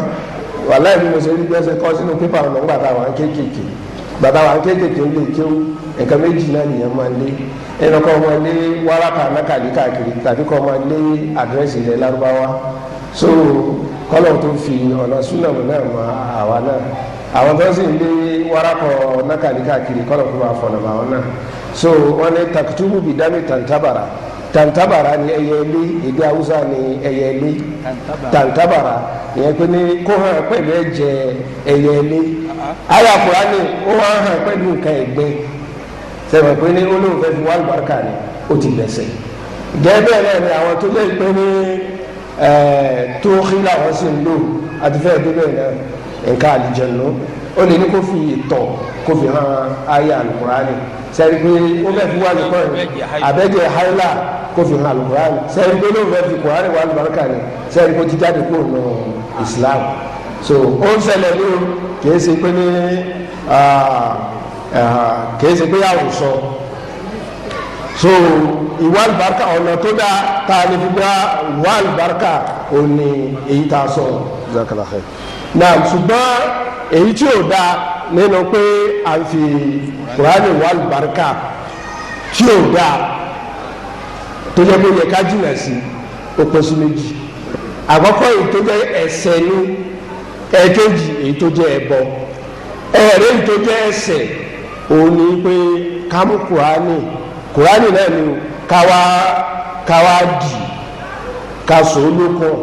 wàláì bí mo ṣe rí gbẹ́sẹ̀ kọ́ sínú pépà ọ̀nà gbàtà wà ń kéékèèké lè kéwú nǹkan méjì náà nìyẹn máa lé ẹnu kọ́ máa lé wárápà nákàlí káàkiri tàbí kọ́ máa lé àdírẹ́sì ilẹ̀ lárúbáwá so kọ́lọ̀ tó fi ọ̀nà súnàmù náà mọ àwa náà àwọn tó ń sì lé wárápà nákàlí káàkiri kọ́lọ̀ tó máa fọ̀nà àwọn náà so wọ́n ní takutubu bidami tantabara ni ẹyẹ ilé èdè haúsá ni ẹyẹ ilé tantabara ìyẹn pé ní kó hàn pẹ̀lú ẹ̀jẹ̀ ẹyẹ ilé àyà Kùránì ó wá hàn pẹ̀lú nǹkan ẹ̀gbẹ́ sẹ́wọ̀n pé ní olóòfẹ́ fi wá àlùbáríkà ni ó ti bẹ̀sẹ̀ gẹ́gẹ́ náà ni àwọn tó lè pé ní tó kí làwọn sì ń lò àti fẹ́ẹ́ débẹ̀ náà nǹkan àlìjẹ̀nù ó lè ní kó fi ìtọ̀ kó fi hàn àyà Kùránì sẹ́yìn pé ó fẹ́ fi wá lùkọ́ rẹ̀ àbẹ́jẹ́ haila kó fi hàn Al-Qur'an sẹ́yìn pé ló fẹ́ fi Kùránì wá lùbáríkà ni sẹ́yìn pé jíjáde kúrò nù Islam so ó ń ṣẹlẹ̀ ní o kìí ṣe pé ní kìí ṣe pé àwòsọ so ìwà lùbáríkà ọ̀nà tó dáa tá a lè fi gbá ìwà lùbáríkà ò ní èyí tá a sọ náà ṣùgbọ́n èyí tí ò dáa nínú pé a fi Kùránì wà lùbáríkà tí ò dáa tó jẹ́ pé yẹ ká jìnà sí ó pín sí méjì àkọ́kọ́ èyí tó jẹ́ ẹ̀ṣẹ̀ ní ẹ̀kejì èyí tó jẹ́ ẹbọ ẹ̀rẹ́ èyí tó jẹ́ ẹ̀ṣẹ̀ òun ni pé ká mú Kùránì náà ni káwá dì ká sọ lókun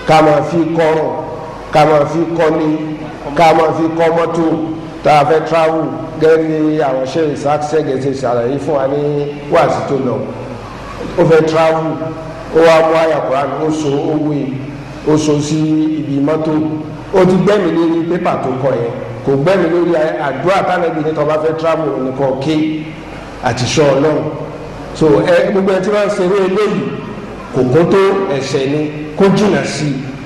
ká máa fi kọ́rọ̀ ká máa fi kọ́lé ká máa fi kọ́ mọ́tò tá a fẹ́ travel gẹ́gẹ́ bí àwọn ṣe ìsáàkìsẹ́gẹ̀ ṣe ṣàlàyé fún wa ní wàásù tó lọ ó fẹ́ travel ó wá mú àyà Kùránì ó so sí ibi mọ́tò ó ti gbẹ́mí lórí pépà tó kọ yẹn kò gbẹ́mí lórí àdúrà tánàbí ní tó bá fẹ́ travel nìkan ké àti sọ Ọlọ́run so gbogbo ẹ tí wọ́n ń ṣeré eléyìí kò kó tó ẹ̀ṣẹ̀ ni kó jìnnà sí i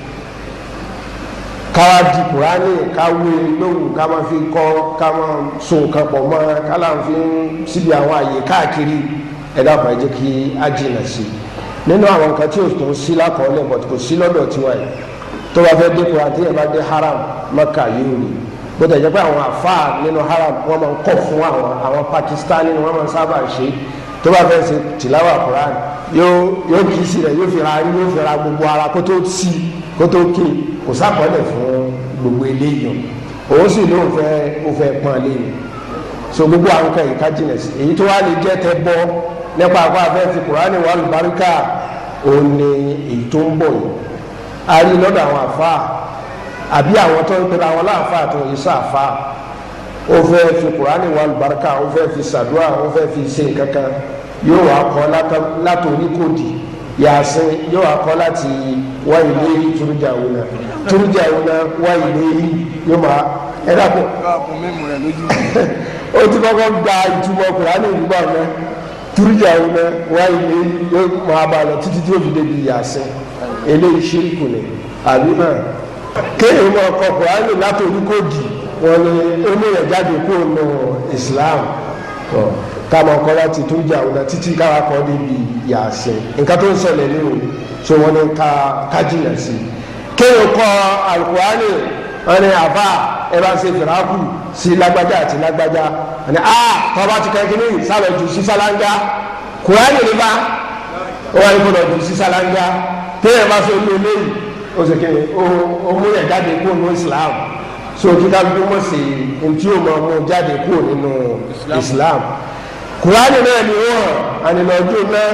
káwá di Kùránì káwé lóhùn ká máa fi kọ́ ká máa so nǹkan pọ̀ mọ́ ká láà fi ń síbi àwọn àyè káàkiri ẹ̀dá kan jẹ́ kí á jìnnà sí i nínú àwọn nǹkan tí ò tó ń sí lákọọ́lẹ̀ bọ̀t kò sí lọ́dọ̀ tiwa yìí tó bá fẹ́ dé Kùránì tí yẹn bá dé haram Mẹ́kà yìí rí bó tẹ̀ jẹ́ pé àwọn àfáà nínú haram wọ́n máa ń kọ́ fún àwọn Pakistani ni wọ́n máa ń sábà ṣe tó bá fẹ́ ṣe tìláwà Kùránì yóò kì í sí rẹ̀ yóò fi ra gbogbo ara kó tó ké kò sápọ̀lẹ̀ fún gbogbo eléyìí ó òun sì ló ń fẹ́ pọ́n lé ni so gbogbo àwọn kan yìí ká jìnà sí èyí tó wá lè jẹ́ tẹ́ bọ́ nípa àpá afẹ́ fi kùránì wà lùbáríkà òun ni èyí tó ń bọ̀ yìí a rí lọ́dọ̀ àwọn àfáà àbí àwọn tó ń pera àwọn láàfáà tó yìí sáàfáà ó fẹ́ fi kùránì wà lùbáríkà ó fẹ́ fi sàdúrà ó fẹ́ fi ṣe nǹkan kan yóò wá kọ́ látòrí kòdì yàsín yóò wá kọ́ láti wá ilé turujàwùnà wá ilé yóò máa ẹ dàpọ̀ ó ti kọ́kọ́ gba ìtumọ̀ kùránì ìdúgbò náà turujàwùnà wá ilé yóò máa bá lọ títí tí ó fi débi yàsín eléyìí ṣíríkù ni àbí náà kéèyàn máa kọ kùránì látòrí kòdì wọn ni ó mú yẹn jáde kúrò nù Islam káàmọ̀ kọ́ láti turujàwùnà títí káwá kọ́ débi yàsín nǹkan tó ń ṣẹlẹ̀ ní o so wọn ni ká jìnà sí kéèyàn kọ alukurani wọn ni àbá ẹ bá ṣe fìràkù sí lágbájá àti lágbájá wọn ni tọ́ba ti kẹ́kẹ́ ní sábẹ̀ jù sí sálángá kurani ní bá wọn ni kò lọ jù sí sálángá kéèyàn bá ṣe olú eléyìí ó ṣe kéèyàn ó mú yẹn jáde kúrò ní Islam so kíkà bí wọ́n ṣe ntí ó máa mú jáde kúrò nínú Islam kurani náà ni ó hàn ànínàájú náà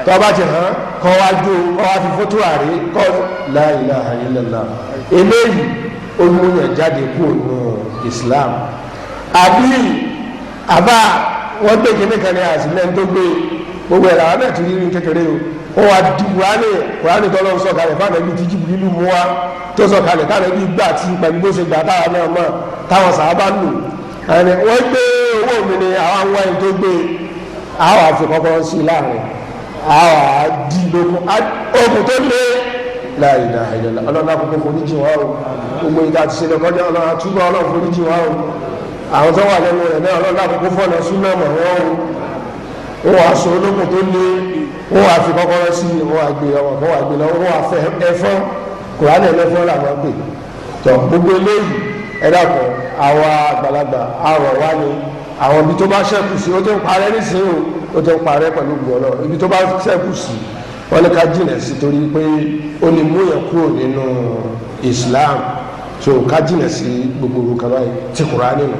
tọ́ba ti hàn kọ́ wá jó kọ́ wá fi fótó àrí kọ́ la ilaha illallah eléyìí olùyàn jáde kúrò nínú Islam àbí àbá wọ́n gbé kíní kan ní àsìlẹ̀ tó gbé gbogbo ẹ̀rọ àwọn ẹ̀tún yìí kékeré o wọ́n wá di kùránì tó lọ́wọ́ sọ̀kalẹ̀ fáwọn ẹbí tí Jibrilu mú wa tó sọ̀kalẹ̀ táwọn ẹbí gbà tí pẹ̀lú bó ṣe gbà táwọn náà mọ̀ táwọn sàábà lò wọ́n gbé owó mi ni àwọn àwọn ẹni tó gbé àwọn àfikọ́kọ́ sí láàrin àwọn àdìlógún ogun tó lé la ilaha illallah ọlọ́run àkókò foríjì wá o gbogbo ìdá àti ṣẹlẹ̀ kọjá ọlọ́run àtúbọ̀ ọlọ́run foríjì wá o àwọn tó wà lẹ́nu rẹ̀ náà ọlọ́run àkókò fọ́nà súnmọ́ mọ̀ wọ́n o wọ́n wá sọ ológun tó lé wọ́n wá fi kọ́kọ́rọ́ sí wọ́n wá gbé ọmọ kan wá gbé lọ́wọ́ wọ́n wá fẹ́ ẹ̀fọ́ kùránì ẹlẹ́fọ́ làwọn gbé tó gbogbo eléyìí ẹ̀dá kan àwa àgbàlagbà àrọ̀ wá ni àwọn ibi tó bá ṣẹ́kù sí ó tó ń parẹ́ nísìnyí ó tó ń parẹ́ pẹ̀lú gbọ́dọ̀ ibi tó bá ṣẹ́kù sí wọ́n ní ká jìnà sí torí pé ó lè mú yẹn kúrò nínú Islam so ká jìnà sí gbogbo orúkọ báyìí tí Kùránì nù.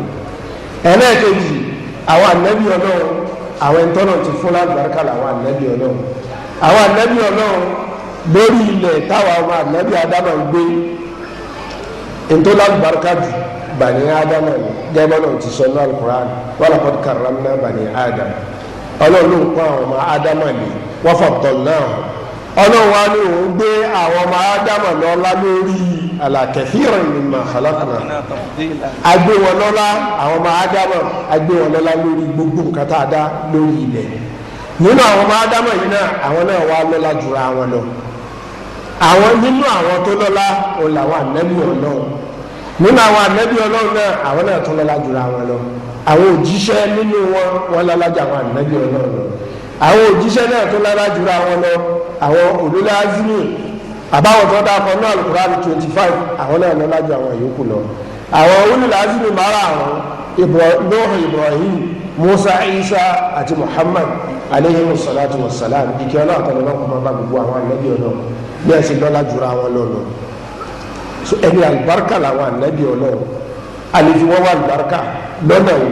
ẹlẹ́ẹ̀kejì àwọn ànábì Ọlọ́run àwọn ẹ̀ńtọ́nà ti fún lágbàrúkà làwọn ànábì Ọlọ́run àwọn ànábì Ọlọ́run lórí ilẹ̀ táwọn ọmọ ànábì Ádámà ń gbé ẹ̀ńtọ́ lágbàrúkà jù bani Ádámà ni gẹ́gẹ́ ti sọ ní Al-Qur'an wa laqad karramna bani Ádámà Ọlọ́run ló ń kọ́ àwọn ọmọ Ádámà ni wọ́n faddalnahum Ọlọ́run wa ni òun gbé àwọn ọmọ Ádámà lọ́lá lórí ala kathirin mimma khalaqna agbé wọn lọ́lá àwọn ọmọ Ádámà agbé wọn lọ́lá lórí gbogbo nǹkan tá a dá lórí ilẹ̀ nínú àwọn ọmọ Ádámà yìí náà àwọn náà wà lọ́lá jura wọn lọ àwọn nínú àwọn tó lọ́lá òun làwọn ànábì Ọlọ́run nínú àwọn ànábì Ọlọ́run náà àwọn náà tó lọ́lá jura wọn lọ àwọn òjíṣẹ́ nínú wọn lọ́lá jà àwọn ànábì Ọlọ́run lọ àwọn òjíṣẹ́ náà tó lọ́lá jura wọn lọ àwọn ulul azmi àbáwọn tó dákọ náà Al-Qur'an 25 àwọn náà lọ́lá ju àwọn yòókù lọ àwọn ulul azmi mara àwọn Nuh Ibrahim Musa Isa àti Muhammad alayhi salatu wa salam ìkẹ́ ọlọ́run àtọ́lọ́ náà kọ́ máa bá gbogbo àwọn ànábì Ọlọ́run bí ẹ sì lọ́lá jura wọn lọ́nà so ẹni àlùbáríkà làwọn ànábì Ọlọ́run àlefi wọn wà àlùbáríkà lọ́nà wo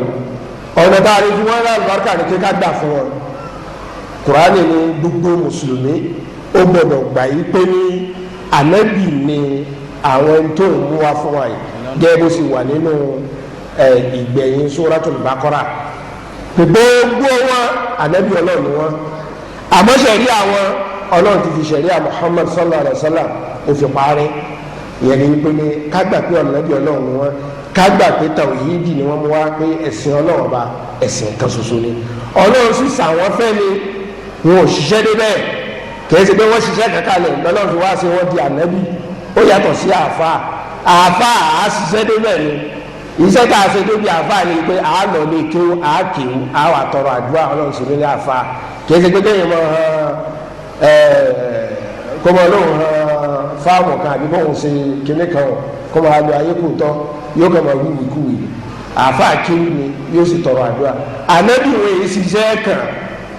ọ̀nà tá a lè fi wọn wà àlùbáríkà ní kíkà dà fún wọn Kùránì ní gbogbo mùsùlùmí ó gbọdọ̀ gbà yí pé ní ànábì ni àwọn tó ń mú wá fún wa yìí gẹ́gẹ́ bó sì wà nínú ìgbẹ̀yìn Suratul Baqara gbogbo wọn ànábì Ọlọ́run ni wọn àmọ́ sẹ̀rí àwọn Ọlọ́run ti fi sẹ̀rí Muhammad sallallahu alayhi wa sallam ó fi parí ìyẹn ní pé ní kágbà pé ànábì Ọlọ́run ni wọn kágbà pé tàwíìdì ni wọ́n mú wá pé ẹ̀sìn Ọlọ́run bá ẹ̀sìn kan ṣoṣo ni Ọlọ́run sì sàwọn fẹ́ ni wọn ò ṣiṣẹ́ débẹ̀ kìí ṣe pé wọ́n ṣiṣẹ́ kankanlẹ̀ lọ́lọ́run fi wá sí wọn di ànábì ó yàtọ̀ sí àáfà á ṣiṣẹ́ débẹ̀ ni iṣẹ́ tá a ṣe débi àáfà ni pé à á lọ lè kéwú à á kéwú à á wà tọrọ àdúrà Ọlọ́run sì nílé àáfà kìí ṣe pé kéèyàn mọ kọ́mọ lóhùn fáwọn kan àbí bóun ṣe kinní kan kọ́mọ alẹ́ ayé kò tọ́ yóò kọ́ mọ wíwì kúwì àáfà kéwú ni yóò sì tọrọ àdúrà ànábì wo èyí ṣiṣẹ́ kan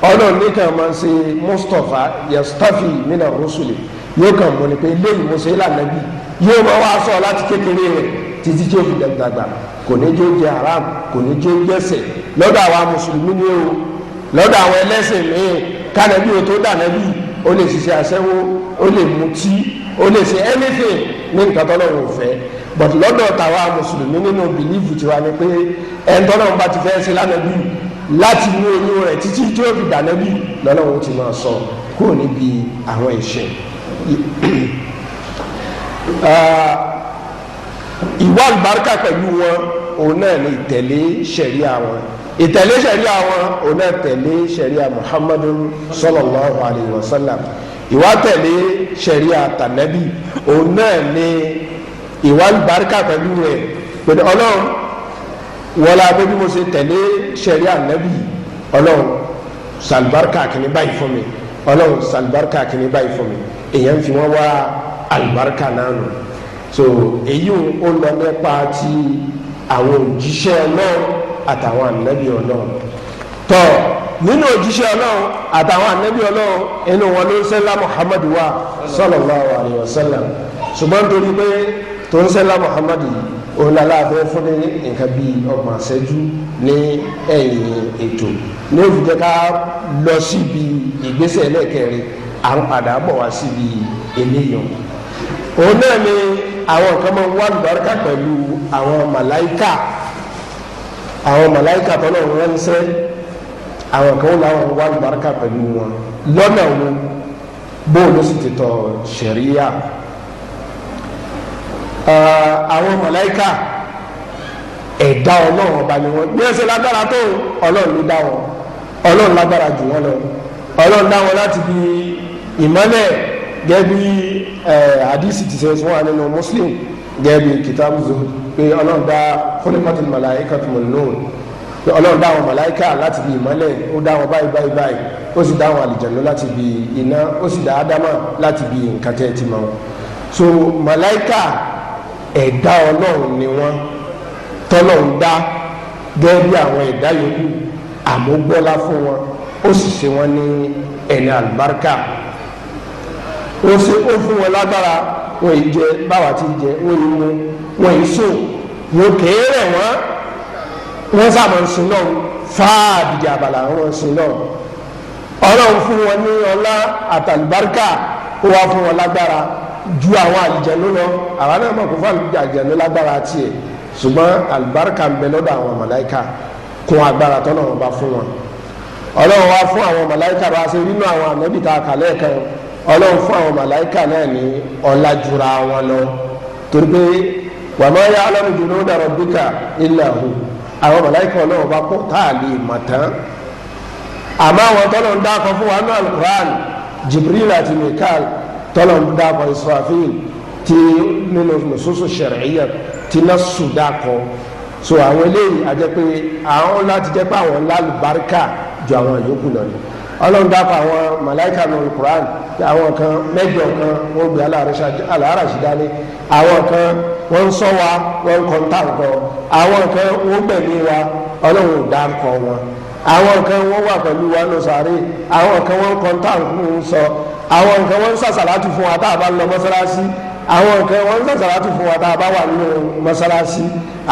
Ọlọ́run ní kàn máa ń ṣe Mustapha yastafi mina rusuli yóò kàn mọ́ ni pé lẹ́yìn mo ṣe é lànàbí yóò máa wá sọ láti kékeré rẹ̀ títí tí ó fi dàgbà kò ní jó jẹ haram kò ní jó jẹsẹ̀ lọ́dọ̀ àwa mùsùlùmí ni o lọ́dọ̀ àwọn ẹlẹ́sìn míì kánẹ́bí o tó dànẹ́bí ó lè ṣiṣẹ́ aṣẹ́wó ó lè mutí ó lè ṣe anything ní nǹkan tọ́lọ́run ò fẹ́ but lọ́dọ̀ tàwa mùsùlùmí nínú bìlífù tiwa ni pé ẹni tọ́lọ́run bá ti fẹ́ ṣe lánàbí láti mú oyún rẹ̀ títí tí ó fi dànẹ́bí lọ́lọ́run ti máa sọ kúrò níbi àwọn ẹ̀ṣẹ̀ ìwà àlùbáríkà pẹ̀lú wọn òun náà ní ìtẹ̀lé ṣẹ̀ríà wọn ìtẹ̀lé ṣẹ̀ríà wọn òun náà tẹ̀lé ṣẹ̀ríà Muhammadu sallallahu alayhi wa sallam ìwà tẹ̀lé ṣẹ̀ríà tànẹ́bí òun náà ní ìwà àlùbáríkà pẹ̀lú rẹ̀ pẹ̀lú ọlọ́run wọlé abẹ́bí mo ṣe tẹ̀lé ṣẹ̀ríà nẹ́bí ọlọ́run sàlùbáríkà kìíní báyìí fún mi ọlọ́run sàlùbáríkà kìíní báyìí fún mi èèyàn fi wọ́n wá àlùbáríkà náà nù so èyí ó lọ nípa ti àwọn òjíṣẹ́ ọlọ́run àtàwọn ànábì ọlọ́run tọ́ nínú òjíṣẹ́ ọlọ́run àtàwọn ànábì ọlọ́run inú wọn ló ń sẹ́lá Muhammadu wa sallallahu alayhi wa sallam ṣùgbọ́n torí pé tó ń sẹ́lá Muhammadu òun lálẹ́ abẹ́ fún ní nǹkan bíi ọgbọ̀n àṣẹjú ní ẹ̀yìn ètò ní òfìjẹ́ ká lọ síbi ìgbésẹ̀ ẹlẹ́ẹ̀kẹrin à ń padà bọ̀ wá síbi eléyàn òun náà ni àwọn nǹkan máa ń wá lùbáríkà pẹ̀lú àwọn màláìkà tọ́lọ̀ ránṣẹ́ àwọn kan láwọn wá lùbáríkà pẹ̀lú wọn lọ́nà wo bóòlù sì ti tọ̀ ṣẹ̀ríyà àwọn màláìkà ẹ̀dá ọlọ́run ọba ni wọ́n bí wọ́n ṣe lágbára tó ọlọ́run ló dá wọn ọlọ́run lágbára jù wọ́n lọ ọlọ́run dá wọn láti bí ìmọ́lẹ̀ gẹ́gẹ́ bí hadisi ti ṣe fún wa nínú Muslim gẹ́gẹ́ bí kitabu zuhud pé ọlọ́run dá khuliqatil malaikatu min nur pé ọlọ́run dá wọn màláìkà láti bí ìmọ́lẹ̀ ó dá wọn báyìí ó sì dá wọn àlìjànnú láti bí iná ó sì dá ádámà láti bí nǹkan tẹ́ ti mọ̀ so màláìkà ẹ̀dá ọlọ́run ni wọ́n tọ́lọ́run dá gẹ́gẹ́ bí àwọn ẹ̀dá yòókù àmúgbọ́lá fún wọn ó sì ṣe wọ́n ní ẹni àlùbáríkà ó fún wọn lágbára wọn yìí jẹ báwa ti jẹ wọn yìí mú wọn yìí sùn wọn kéèrè wọn sábà ń sin náà fáàdìdì àbàlà wọn sin náà ọlọ́run fún wọn ní ọlá àtàlùbáríkà ó wá fún wọn lágbára ju àwọn àlìjẹ̀nú lọ àwọn náà mọ̀ kó fún àlìjẹ̀nú lágbára tiẹ̀ ṣùgbọ́n àlùbáríkà ń bẹ lọ́dọ̀ àwọn màláìkà kún agbára tọ́nà wọn bá fún wọn ọlọ́run wá fún àwọn màláìkà bá ṣe nínú àwọn ànábì tá a kà lẹ́ẹ̀kan ọlọ́run fún àwọn màláìkà náà ní ọlá jura wọn lọ torí pé wa ma ya'lamu junuda rabbika illa hu àwọn màláìkà ọlọ́run bá pọ̀ tá a lè mọ̀ tán àmọ́ àwọn tọ́lọ̀ ń dákọ̀ fún wa ní alukur'an Jibril àti Mikael tọ́lọ̀ ń dákọ̀ Israfil ti nínú nususu shar'iyya ti nasu dákọ̀ so àwọn eléyìí àjẹ́ pé àwọn láti jẹ́ pé àwọn lálùbáríkà ju àwọn yòókù lọ ni ọlọ́run dákọ̀ àwọn màláìkà ní alukur'an àwọn kan mẹ́jọ kan wọ́n gbé aláràṣí dání àwọn kan wọ́n ń ṣọ́ wa wọ́n ń kọ́ńtà nǹkan àwọn kan wọ́n gbẹ̀mí wa ọlọ́run ò dákọ̀ wọn àwọn kan wọ́n wà pẹ̀lú wa lọ sàárè àwọn kan wọ́n kọ́ńtà ń sọ àwọn kan wọ́n ń sàṣàlátù fún wa tá a bá lọ mọ́sálásí àwọn kan wọ́n ń sàṣàlátù fún wa tá a bá wà nínú mọ́sálásí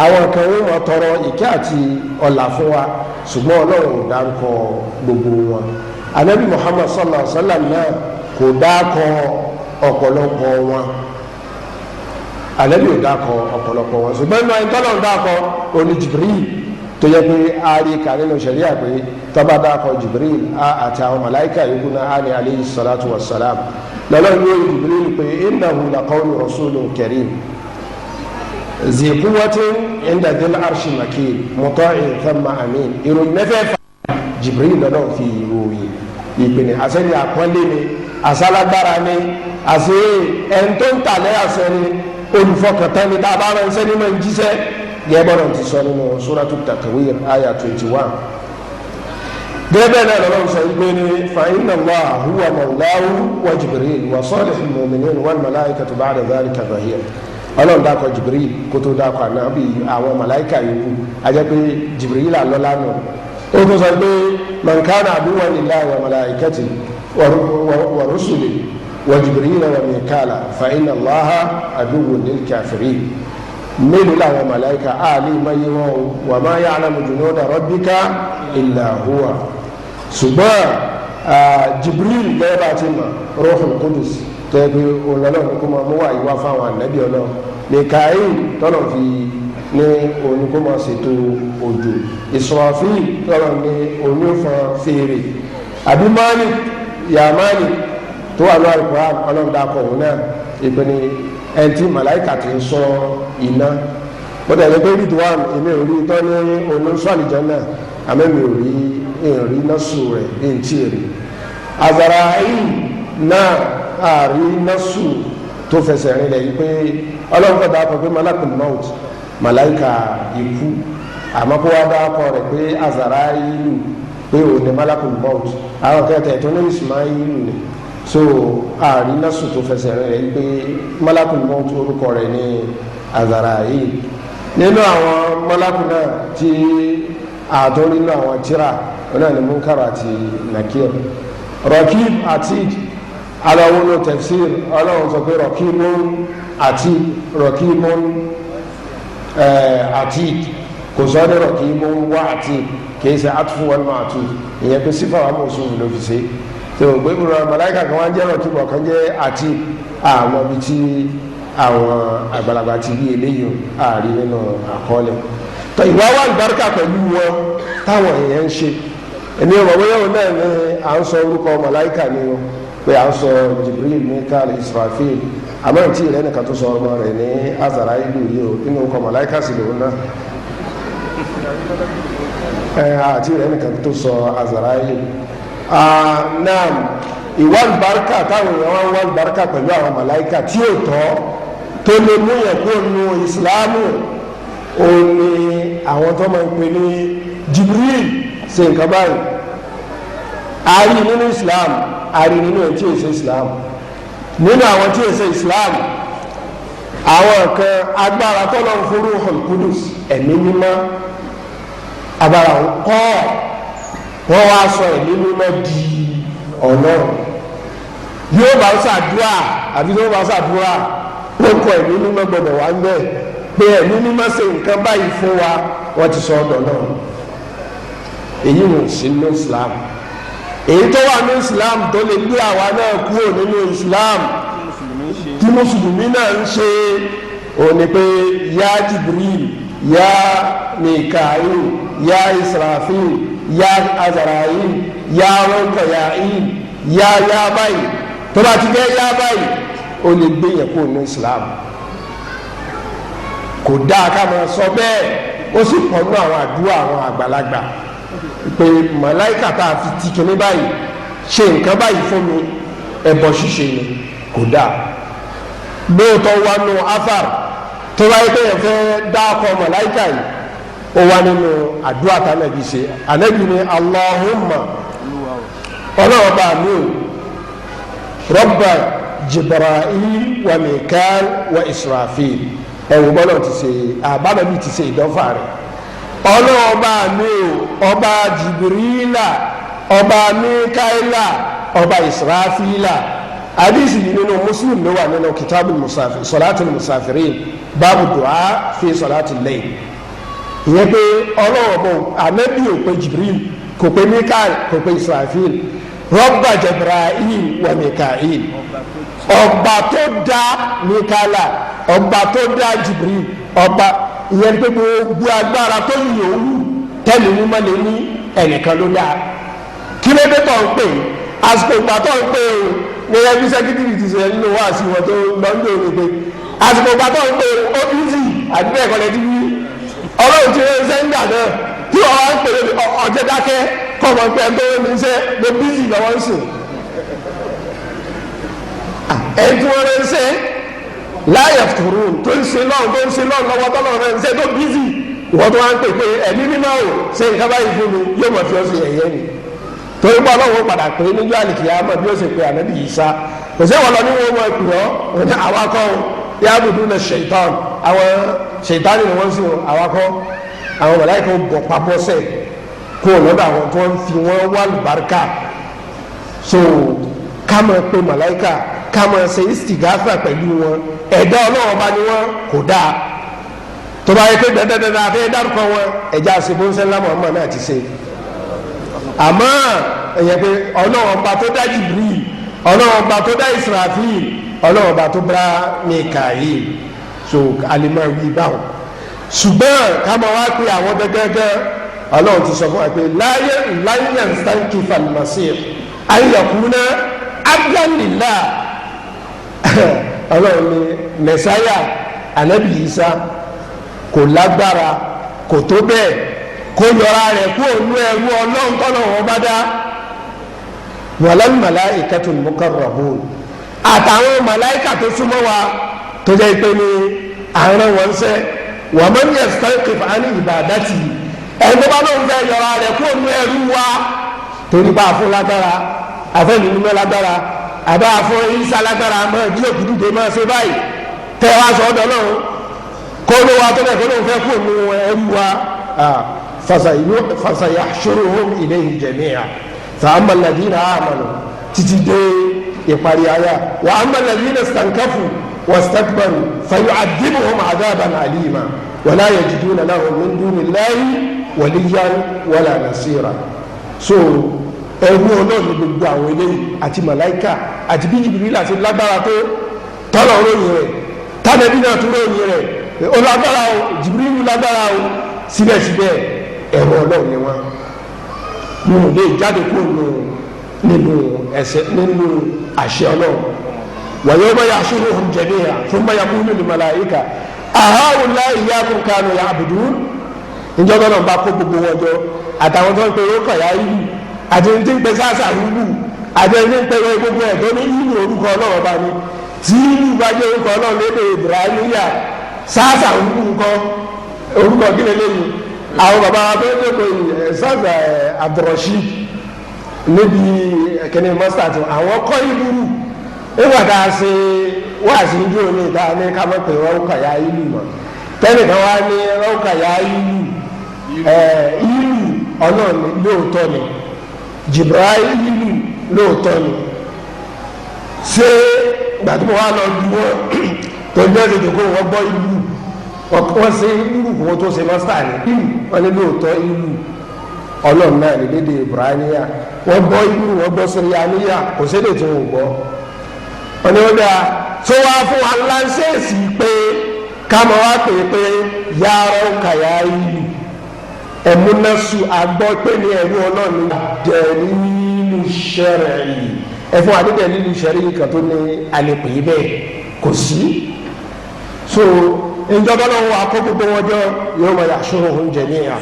àwọn kan wọ́n tọrọ ìkẹ́ àti ọlà fún wa ṣùgbọ́n ọlọ́run ò dárúkọ gbogbo wọn anabi Muhammad sallallahu alaihi wa sallam náà kò dákọ ọ̀pọ̀lọpọ̀ wọn anabi ò dákọ ọ̀pọ̀lọpọ̀ wọn ṣùgbọ́n náà ìtọ́lọ̀ ń dákọ oní Jibril tó yẹ pé ari kà nínú sẹ̀ríà pé tọ́ba dákọ̀ Jibril àti àwọn màláìkà yòókù náà á ní alayhi salatu wa salam lọ́lọ́ ní oye Jibril pé innahu laqawlu rasulun karim zi quwwatin inda dhil arshi makin muta'in thumma amin ìròyìn mẹ́fẹ̀ẹ̀fà Jibril lọ́lọ́ fi ìròyìn ìpinnu àṣẹ́ni àpọ́nlé ni àṣàlágbára ni àṣẹ ẹni tó ń tàlẹ́ àṣẹ ni olùfọkàntán ni tá a bá rán ṣẹ́ nínú ìjíṣẹ́ gẹ́gẹ́ ti sọ nínú suratu Takwir aya 21 gẹ́gẹ́ náà lọ́wọ́ sọ pé ní fa inna Allaha huwa mawlahu wa Jibril wa salihul mu'minin wal malaikatu ba'da dhalika zahir ọlọ́run dákọ̀ Jibril kó tó dákọ̀ ànábì àwọn màláìkà yòókù ajẹ́ pé Jibril àlọ́lá nù ó tó sọ pé man kana aduwwan lillahi wa malaikatihi wa rusulihi wa Jibril wa Mikala fa inna Allaha aduwwun lil kafirin mélòó làwọn màláìka àlè mayé wọn o wa ma ya'lamu junuda rabbika illa huwa ṣùgbọ́n Jibril lẹ́yìn bá ti mọ̀ Ruhul Qudus tẹ́gbẹ́ olólùwà kó máa mú wá ìwá fáwọn ànábì Ọlọ́run Mikail tọ́lọ̀ fi ní òní kó máa ṣètò òjò Israfil tọ́lọ̀ ní òní fọn fèrè àbí Malik ya Malik tó wà lórí Quran Ọlọ́run dákọ̀ òun náà ìpè ní ẹntì màláìkà ti ń sọ iná ó dẹ̀ lẹ́gbẹ́ ridwan èmi ò rí tọ́ ní olóńsọ àlìjánnà àmọ́ mi ò rí ìrìn nọ́ọ̀sù rẹ̀ ní ti rí Azarail náà àrí nọ́ọ̀sù tó fẹsẹ̀ rìn lẹ̀ yìí pé Ọlọ́run kọ́ dáa kọ́ pé malakul maut màláìkà ikú àmọ́ kó wá dáa kọ́ rẹ̀ pé Azarail pé òun ni malakul maut àwọn kẹtẹ tó ní Ismail ni so àrí nọ́ọ̀sù tó fẹsẹ̀ rìn lẹ̀ yìí pé malakul maut orúkọ rẹ̀ ní Azarail nínú àwọn malakul náà tí àtọ́rí nínú àwọn tíra ọ̀nà ni Munkar àti Nakir Rakib Atid aláwọnú tafsir Ọlọ́run sọ pé Rakibun Atid Rakibun Atid kò sọ ní Rakibun wa Atid kìí ṣe atfu wal ma'tuf ìyẹn pé sífà wà mọ̀ sóhun ló fi ṣe tó gbé gbúra màláìkà kan wá ń jẹ́ Rakib kan jẹ́ Atid àwọn ibi tí àwọn àgbàlagbà ti rí eléyìí ààrí nínú àkọọ́lẹ̀ tó ìwà wà lùbáríkà pẹ̀lú wọn táwọn èèyàn ń ṣe ẹni ọmọ bóyá òun náà ni à ń sọ orúkọ màláìkà ni wọn pé à ń sọ Jibril Mikael Israfil àmọ́ ìtì rẹ̀ nìkan tó sọ ọmọ rẹ̀ ní Azarailu yìí o nínú ọkọ̀ màláìkà sì lòun náà àti rẹ̀ nìkan tó sọ Azarailu náà ìwà lùbáríkà táwọn èèyàn wá ń wá lùbáríkà pẹ̀lú àwọn màláìkà tí ò tọ́ tó lè mú yẹn kó nu ìsìlámù òun ni àwọn tó máa ń pè ní Jibril ṣe nǹkan báyìí àárí nínú Islam àárí nínú ẹ̀ tí èsè Islam nínú àwọn tí èsè Islam àwọn kan agbára tó lọ ń fún Ruhul Qudus ẹ̀mí mímọ́ agbára ń kọ́ wọ́n wá sọ ẹ̀mí mímọ́ di Ọlọ́run yóò bá ṣàdúrà àbí tó bá ṣàdúrà wọ́n kọ ẹ̀mí mímọ́ gbọ́dọ̀ wá ń bẹ́ẹ̀ pé ẹ̀mí mímọ́ ṣe nǹkan báyìí fún wa wọ́n ti sọ ọ̀dọ̀ náà èyí ò sí ní Islam èyí tó wà ní Islam tó lè gbé àwa náà kúrò nínú Islam tí mùsùlùmí náà ń ṣe òní pé yá Jibril yá Mikail yá Israfil yá Azarail yá Mikail yá báyìí tó bá ti jẹ́ yá báyìí ó lè gbé yẹn kúrò ní Islam kò dáa ká máa sọ bẹ́ẹ̀ ó sì pọ̀ nínú àwọn àdúrà àwọn àgbàlagbà pé màláìkà tá a fi ti kíní báyìí ṣe nǹkan báyìí fún mi ẹbọ ṣíṣe ni kò dáa lóòótọ́ wá nù afar tó wáyé pé yẹn fẹ́ dáàkọ màláìkà yìí ó wá nínú àdúrà tánàbí ṣe ànábì ní Allahumma ọlọ́run bá mi ò Rabba Jibril wa Mikael wa Israfil ẹ̀wọ̀n bọ́lá ti ṣe àbábẹ́bí ti ṣe ìdánfà rẹ̀ ọlọ́ọ̀bá mi ò ọba Jibrila ọba Mikaela ọba Israfila àdìsí yìí nínú Muslim ló wà nínú kitabul musafir salatul musafirin báàbù du'a fi salatul layl ìyẹn pé ọlọ́ọ̀bọ̀ ànábì ò pé Jibril kò pé Mikael kò pé Israfil Rabba Jibril wa Mikael ọba tó dá Mikaela ọba tó dá Jibril ọba ìyẹn pé gbogbo agbára tó yòówù tẹ́lẹ̀ ní mọ́lẹ̀ ní ẹnìkan ló dáa kí ló dé tó ń pè é àsìkò ìgbà tó ń pè é gẹ́gẹ́ bí sẹ́kítírì ti sẹ́yìn nínú wá sí wọn tó lọ́ńdọ̀ ní pé àsìkò ìgbà tó ń pè é ó bí sí àdúgbò ẹ̀kọ́ lẹ́tí wí ọlọ́run ti rẹ́ sẹ́ńdà náà tí wọ́n wá ń pè é ọ̀jẹ̀ dákẹ́ kọ́mọ pé ẹgbẹ́ wọn ní iṣẹ́ ló bí sí lọ́wọ́ ń sìn ẹ̀ tí wọ́n rẹ́ ń sẹ́ láyà fúru tó ń ṣe lọ́n lọ́wọ́ tọ́lọ́ rẹ̀ ń ṣe tó bízì ìwọ́n tó wá ń pè pé ẹ̀mí mímọ́ ò ṣe nǹkan báyìí fún mi yóò mọ̀ fi ọ́ sí ẹ̀yẹ́ ni torí pé ọlọ́run padà pé níjọ́ àlìkìyà mọ̀ bí ó ṣe pé ànábì Ìsá kò sí wọn lọ ní wọn mọ ìpìlọ́ awakọ̀ yábùdú lẹ ṣèitán àwọn ṣèitán ni wọ́n sì awakọ̀ àwọn màláíkà bọ̀ papọ̀sẹ̀ kó lọ́dọ̀ àwọn tó ń fi wọ́n wá lùbáríkà so ká mọ̀ pé màláíkà ká máa ṣe istighatha pẹ̀lú wọn ẹ̀dá ọlọ́run bá ní wọn kò dáa tó bá yẹ pé dandandandan àfẹ́ dárúkọ wọn ẹ̀já àṣebọ́nsẹ́lá Muhammad náà ti ṣe àmọ́ ẹ̀yẹ pé ọlọ́run ọba tó dá Jibril ọlọ́run ọba tó dá Israfil ọlọ́run ọba tó bá Mikail so alimọ̀ wí báwọn ṣùgbọ́n ká máa wá pé àwọn gẹ́gẹ́ ọlọ́run ti sọ fún wa pé láyé stanki falmasir ayakuna abdulillah ọlọ́run ní mẹsáyà anabi Isa kò lágbára kò tó bẹ́ẹ̀ kó yọra rẹ̀ kó ònú ẹrú ọlọ́run tọ́lọ̀ wọn bá dá wàlán malaikatul mukarrabun àtàwọn màláìkà tó súnmọ́ wa tó jẹ́ pé ní àárín wọn sẹ́ wa man yastanqif an ibadati ẹni bá lóun fẹ́ yọra rẹ̀ kó ònú ẹrú wa torí bá a fún lágbára àfẹ́ni nínú lágbára àbá a fún Ìsá lágbára máa jí òkú dìde máa ṣe báyìí tẹ́ wá sọ ọ́dọ̀ náà kó ló wa tó lẹ̀ kó lóun fẹ́ kó ònú ẹrú wa fasayahshuruhum ilayhi jami'a fa'amma alladhina amanu títí dé ìparí ayá wa amma alladhina stankafu wastakbaru fayu'adhibuhum 'adaban alima wa la yajiduna lahum min dunillahi waliyyan wala nasira. so ẹrú ọlọ́run ní gbogbo àwọn eléyìí àti màláìka àti bí Jibril àti lágbára tó tọ́lọ̀ ròyìn rẹ̀ tánàbí náà tó ròyìn rẹ̀ ó lágbára o Jibril lágbára o síbẹ̀síbẹ̀ ẹ̀rọ ọlọ́run ni wọ́n mú un lè jáde kó nínú ẹsẹ̀ nínú àṣẹ ọlọ́run wa yawma yahshuruhum jami'an thumma yaqulu lil malaika ahaula'i iyyakum kanu ya'budun ìjọba náà bá kó gbogbo wọn jọ àtàwọn tó ń pe orúkọ ya ìlú àti ní tí ń pe sáàsà rúbù àti ní ń pe gbogbo ẹ̀ tó ní ìlú orúkọ ọlọ́run bá ní tí ìlú bá jẹ́ orúkọ ọlọ́run lédè Ibrahimiya sáàsà rúbù nǹkan orúkọ kí lè léyìn àwọn bàbá wa tó ń dẹ́kọ̀ sáàsà Abdulrasheed níbi kẹ́ni mọ́sítà tó àwọn kọ́ ìlú nígbà tá a ṣe wáàsí ní ojú òní ìta ní ká mọ̀ pé orúkọ ya ìlú mọ̀ tẹ́nìkan wá ní orúkọ ya ìlú ìlú ọlọ́run lóòótọ́ ni Jibrailu lóòótọ́ ni ṣé gbàdúgbò wa lọ lu wọn tó jẹ́ ìdòdò kó wọ́n gbọ́ ìlú wọ́n ṣe ìlú kó wọ́n tó ṣe mọ́sítà ní ìlú wọ́n ní lóòótọ́ ìlú ọlọ́run náà ní lédè Ibraniya wọ́n gbọ́ ìlú wọ́n gbọ́ Siriyaniya kò sédè tí wọ́n gbọ́ wọ́n ní wọ́n dáa tó wá fún wa láńsẹ̀sì pé ká mọ̀ wá pè é yàrá òkàyà ìlú ẹmúnásù agbọ́ pé ní ẹ̀rú ọlọ́run dẹ̀lílù ṣẹ̀rẹ̀ì ẹ̀fún àdídẹ̀lílù ṣẹ̀rẹ̀ì kan tó ní alẹ́pẹ̀ yìí bẹ́ẹ̀ kò sí so ìjọba náà wà kó gbogbo wọn jọ yóò máa yàṣọrọ oúnjẹ ní ìhà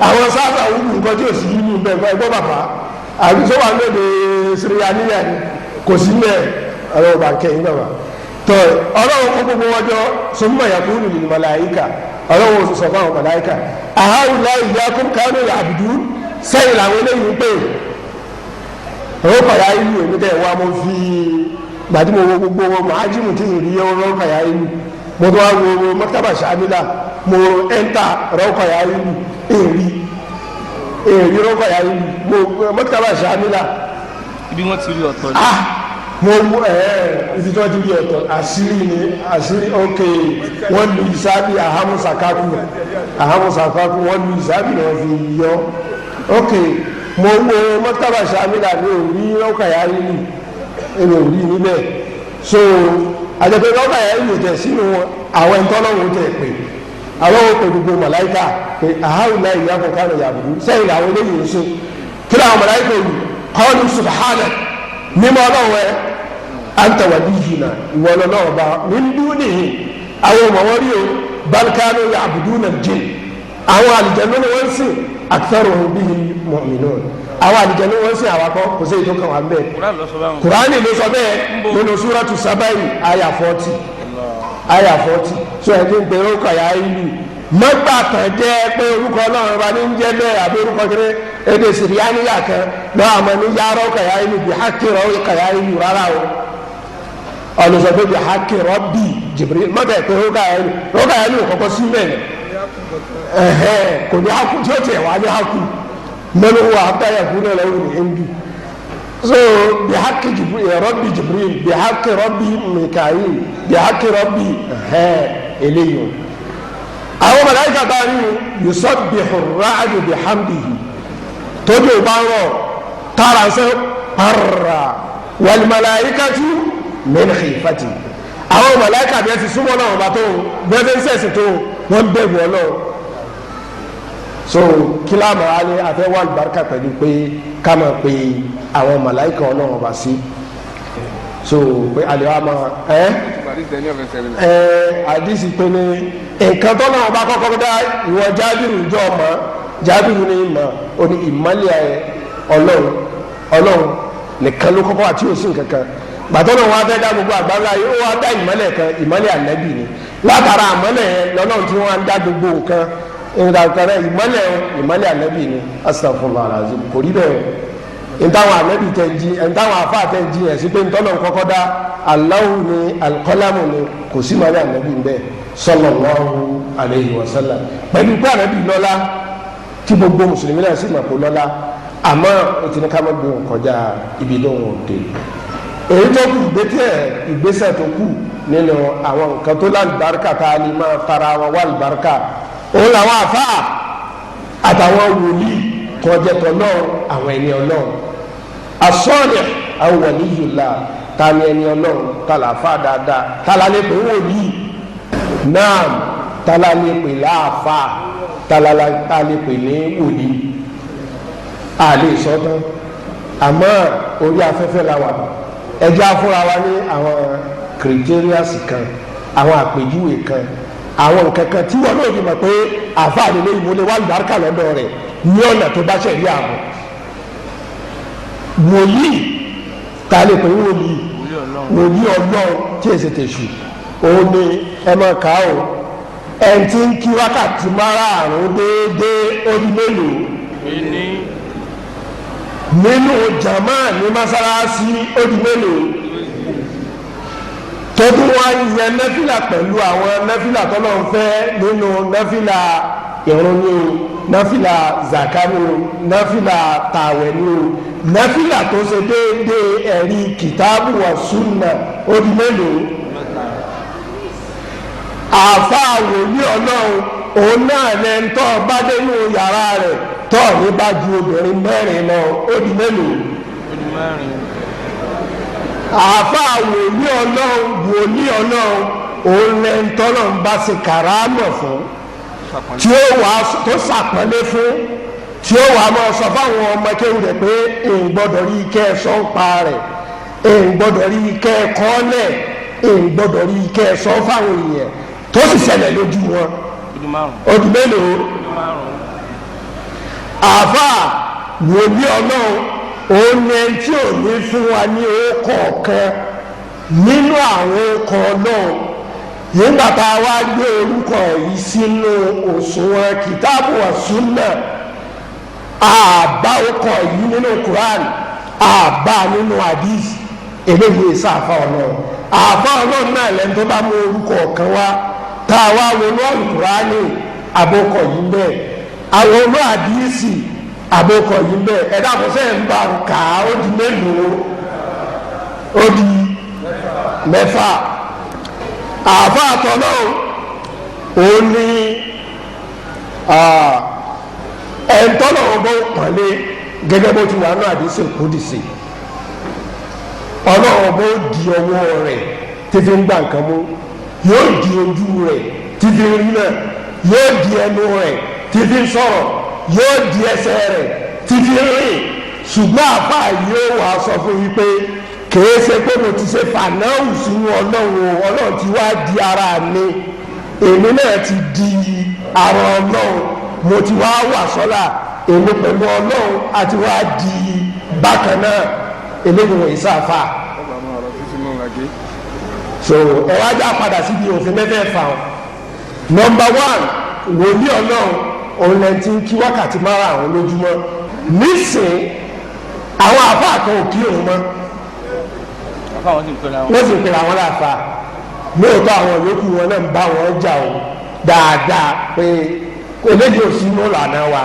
àwọn sáàsà wúlù nǹkan tí ò sí nínú bẹ́ẹ̀ fún ẹgbọ́ bàbá àbísọ́ wà lóde Siriyaniya ni kò sí mẹ́ ọ̀rọ̀ ọba kẹyìn bàbá tọ ọlọ́run kó gbogbo wọn jọ summa yaqulu lil malaika ọlọ́run sọ fún àwọn màláìka ahaula'i iyyakum kanu ya'budun sẹ́yìn làwọn eléyìí ń pè ọ̀rọ̀ kọ̀yà ìlú èmi tẹ̀ wá mo fi gbàdí mo wo gbogbo wọn màájìmù tí ì rí ọ̀rọ̀ kọ̀yà ìlú mo tó wá wo maktaba shamila mo ẹ́ńtà ọ̀rọ̀ kọ̀yà ìlú èrí ọ̀rọ̀ kọ̀yà ìlú mo maktaba shamila. ibi wọn ti rí ọ̀tọ̀ ni. mo wú ibi tí wọ́n ti rí ọ̀tọ̀ àṣírí ni àṣírí ok wọ́n lu ìsábì ahamusakaku wọ́n lu ìsábì náà fi yọ ok mo wo mọ́tàbà sàmìlà ní òrí lọ́kàyà ìlú èrò òrí níbẹ̀ so àjẹpẹ́ lọ́kàyà ìlú tẹ̀ sínú àwọn ìtọ́lọ́wọ́ tẹ̀ pé àwọn òpè gbogbo màláìka pé àhàrùlá ìyá kọ̀ọ̀kan rẹ̀ yàgò sẹ́yìn àwọn eléyìí ń sìn kí làwọn màláìka yìí qalu subhanak mímọ́ ọlọ́wọ́ ẹ anta waliyuna ìwọ ọlọ́wọ́ bá min dunihi àwọn ọmọ wọn rí o bal kanu ya'buduna al-jinn àwọn àlìjẹ̀nú ni wọ́n sìn aktharuhum bihi mu'minun àwọn àlìjẹ̀nú wọ́n sìn àwọn akọ kò sí ètò kan wà ń bẹ̀ kùránì ló sọ bẹ́ẹ̀ nínú suratu Sabai àyà 40 so ẹ̀ ti ń pè ó kàyà ìlú mọ́gbàtàn jẹ́ pé orúkọ ọlọ́run bá ní ń jẹ́ bẹ́ẹ̀ àbí orúkọ kéré èdè Siriyaniya kan náà àmọ́ ní yàrá kàyà ìlú bí hákìrọ̀ kàyà ìlú rárá o ọlọ́sọ̀ pé bí hákìrọ̀ bí Jibril mọ́tẹ̀ pé ó kàyà ìlú kọ́kọ́ sí mẹ́rin kò ní hákù tí ó tiẹ̀ wá ní hákù mẹ́nu wà átáyà fún náà lọ́wọ́ ní hindu so bihaki jibril rabbi jibril bihaki rabbi mikail bihaki rabbi eléyìí àwọn màláíkà bá rí yusabbihu ar-ra'du bihamdihi tóbi ò bá rọ̀ tààrà sẹ́ parra wal malaikatu min khifati àwọn màláíkà bí ẹ ti súnmọ́ náà bá tó bí ẹ ti ń sẹ̀sì tó wọ́n bẹ̀rù Ọlọ́run so kílámù alẹ́ àfẹ́wọ́ àlùbáríkà pẹ̀lú pé ká máa pe àwọn màláíkà Ọlọ́run bá sí so pé alẹ́ wa máa àdìsí pé ní nǹkan tó náà bá kọ́kọ́ dá ìwọ Jábìrù jọ ọmọ Jábìrù ní ìmọ̀ òní ìmọ̀lẹ̀ Ọlọ́run nìkan ló kọ́kọ́ àti òsín kankan gbàtọ́ náà wọ́n á fẹ́ dá gbogbo àgbáńlá yìí ó wá dá ìmọ̀lẹ̀ kan ìmọ̀lẹ̀ Ànábì ni látara àmọ́lẹ̀ yẹn lọ́lọ́run tí wọ́n á dá gbogbo nǹkan ìrìnàkàrẹ ìmọ̀lẹ̀ Ànábì ni astaghfirullah alazim kò rí bẹ́ẹ̀ ntáwọn Ànábì tẹ̀ jí ntáwọn afá tẹ̀ jí ẹ̀ sí pé ntọ́nà kọ́kọ́ dá Allahu ni alqalamu ni kò sí mọ̀lẹ̀ Ànábì ń bẹ́ẹ̀ sallallahu alayhi wa sallam pẹ̀lú pé Ànábì lọ́lá tí gbogbo mùsùlùmí náà sì mọ̀ pé lọ́lá àmọ́ o ti ní ká má gbé wọn kọjá ibi lóhùn òde èyí tó kù ìgbésẹ̀ tó kù nínú àwọn nǹkan tó lálùbáríkà tá a lè máa tara wọn wá lùbáríkà òun làwọn àfáà àtàwọn wòlíì tọjẹtọ náà àwọn ẹni Ọlọ́run asọ́ọ̀nì àwọn waliyullah ta ni ẹni Ọlọ́run ta là fà dáadáa ta là lè pè wòlíì náà ta là lè pè láàfà ta là lè pè ní wòlíì àlè sọ́tàn àmọ́ orí afẹ́fẹ́ la wà ẹjẹ́ afúnra wa ní àwọn kìrìtẹ́ríàsì kan àwọn àpèjúwe kan àwọn nǹkan kan tí wọn náà fi mọ̀ pé àfáàní lè ìmúlẹ̀ wà lùbáríkà lọ́dọ̀ rẹ̀ ní ọ̀nà tó bá ṣẹ̀rí àmọ́ wòlíì ta lè pè wòlíì Ọlọ́run tí èsì tèṣù òun ni ẹ mọ̀ ká o ẹn tí ń kí wákàtí márààrún déédéé ó di mélòó nínú jàmá ní mọ́sálásí ó di mélòó tọ́dún wa yẹ nẹ́fìlà pẹ̀lú àwọn nẹ́fìlà tọ́lọ́ ń fẹ́ nínú nẹ́fìlà ìrun ni o nẹ́fìlà zaka ni o nẹ́fìlà tàwẹ̀ ni o nẹ́fìlà tó ṣe déédéé ẹ̀rí kìtàbù wa sunna ó di mélòó àáfàá wòlíì Ọlọ́run òun náà lẹ́nu tó bá dénú yàrá rẹ̀ tó ní bá ju obìnrin mẹ́rin lọ ó di mélòó àáfàá wòlíì Ọlọ́run òun lẹ́nu tọ́lọ̀ ń bá ṣe kàrámọ̀ fún tí ó wà tó ṣàpọ́nlé fún tí ó wà máa sọ fáwọn ọmọ kéwù rẹ̀ pé èyí gbọ́dọ̀ rí ikẹ́ ẹ̀sọ́ ń pa rẹ̀ èyí gbọ́dọ̀ rí ikẹ́ ẹ̀kọ́ lẹ̀ èyí gbọ́dọ̀ rí ikẹ́ ẹ̀sọ́ fáwọn èèyàn tó sì ṣẹlẹ̀ lójú wọn ọdún mélòó àáfàá wòlíì Ọlọ́run òun ni ẹni tí ò ní fún wa ní orúkọ kan nínú àwọn orúkọ Ọlọ́run nígbà tá a wá gbé orúkọ yìí sínú òṣùwọ̀n kìtàbù wa sunna àbá orúkọ yìí nínú Quran àbá nínú hadith eléyìí sáfà Ọlọ́run àfà Ọlọ́run náà lẹ́nu tó bá mú orúkọ kan wá tá a wá wọnú Al-Qur'ani àbókọ yìí bẹ́ẹ̀ àwọn olú àdìsí àbókọ yìí bẹ́ẹ̀ ẹ̀dá àkọsẹ́ ń bá kà á ó di mélòó ó di mẹ́fà àfà àtọ̀nà òun ní ẹ̀ńtọ́nà ọgbọ́ pọ̀lẹ́ gẹ́gẹ́ bó ti wà ní àdìsí Kúdìsí Ọlọ́run bó di ọwọ́ rẹ̀ tí fi ń gbà nǹkan mú yóò di ojú rẹ̀ tí fi ń rí náà yóò di ẹnu rẹ̀ tí fi ń sọ̀rọ̀ yóò di ẹsẹ̀ rẹ̀ tí fi ń rìn ṣùgbọ́n àbá yóò wá sọ fún yín pé kìí ṣe pé mo ti ṣe fànáwù sínú Ọlọ́run ti wá di ara mi èmi náà ti di ara Ọlọ́run mo ti wá wà sọ́lá èmi pẹ̀lú Ọlọ́run àti wá di bákan náà eléyìí wọ̀nyí sáfà so ẹ wá já padà síbi òfin mẹ́fẹ̀ẹ̀fà nọ́mbà 1 wòlíì Ọlọ́run òun lẹ́ni tí ń kí wákàtí márààrún lójúmọ́ nísìn àwọn àfà kan ò kí òun mọ́ wọ́n sì pèrè àwọn láàfà lóòótọ́ àwọn yòókù wọn náà ń bá wọn jà ó dáadáa pé eléyìí ò sí mọ́ lànà wa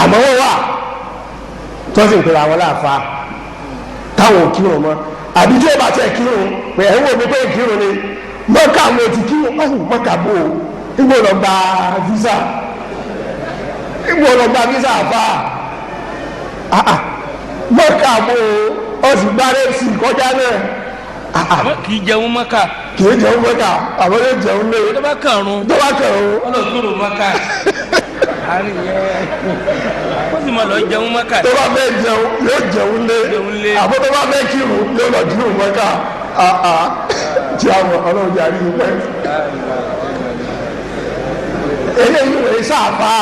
àmọ́ wọ́n wà tó sì pèrè àwọn láàfà táwọn ò kírun mọ́ àbí tí ó bá tẹ̀ kírun pé ẹ̀ ń wò mí pé kírun ni mọ́kà mo ti kírun mọ́kà bò ó ìgbò lọ gba visa àfa mọ́kà bò ó sì gba rẹ́ẹ̀sì kọjá náà. kì í jẹun mọ́kà. kì í jẹun mọ́kà àwọn yóò jẹun lé. tó bá kàrún. ọlọ́gbọ́dọ̀ mọ́kà. ó sì máa lọ jẹun mọ́kà. tó bá fẹ́ jẹun yóò jẹun lé. àbọ̀ tó bá fẹ́ kírun yóò lọ kírun mọ́kà. tí àwọn ọlọ́run yà rí pẹ́. eléyìí rẹ̀ sáfà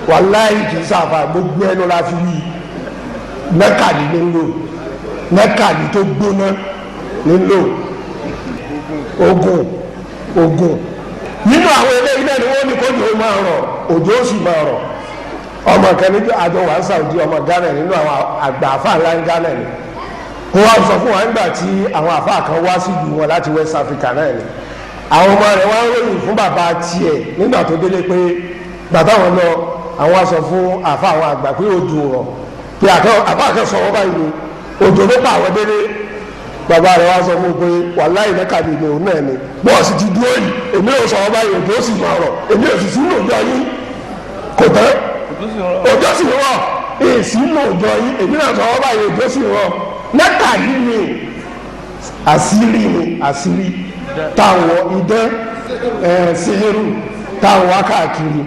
wàláhì kì í sáfà gbogbo ẹnu la fi wí mẹ́kà ní nílò mẹ́kà ní tó gbóná nílò ogun nínú àwọn eléyìí náà ni wọ́n ní kó yóò máa rọ̀ òjò ó sì máa rọ̀ ọmọ kan ní àjọ wà ń Saudi ọmọ Ghana nínú àwọn àgbà àfáà ńlá ń Ghana ni ó wá sọ fún wa nígbà tí àwọn àfáà kan wá sí ìlú wọn láti West Africa náà ni àwọn ọmọ rẹ̀ wá ń ròyìn fún bàbá tiẹ̀ nígbà tó délé pé bàbá wọn lọ àwọn aṣọ fún àfáà àwọn àgbà pé òjò rọ̀ pé àfáà kan sọ wọn báyìí ni òjò ló pa àwọn délé bàbá rẹ̀ wá sọ fún un pé wàláhì mẹ́kàdé ìlú òun náà ni bọ́ọ̀sì ti dúró yìí èmi ò sọ wọn báyìí òjò sì máa rọ̀ èmi ò sì sínú òjò yín kò tán òjò sì rọ̀ èsì nínú òjò yín èmi náà sọ wọn báyìí òjò sì rọ̀ mẹ́kàdé ni àṣírí táwọn idán sẹ́hẹ́rù táwọn wákàkiri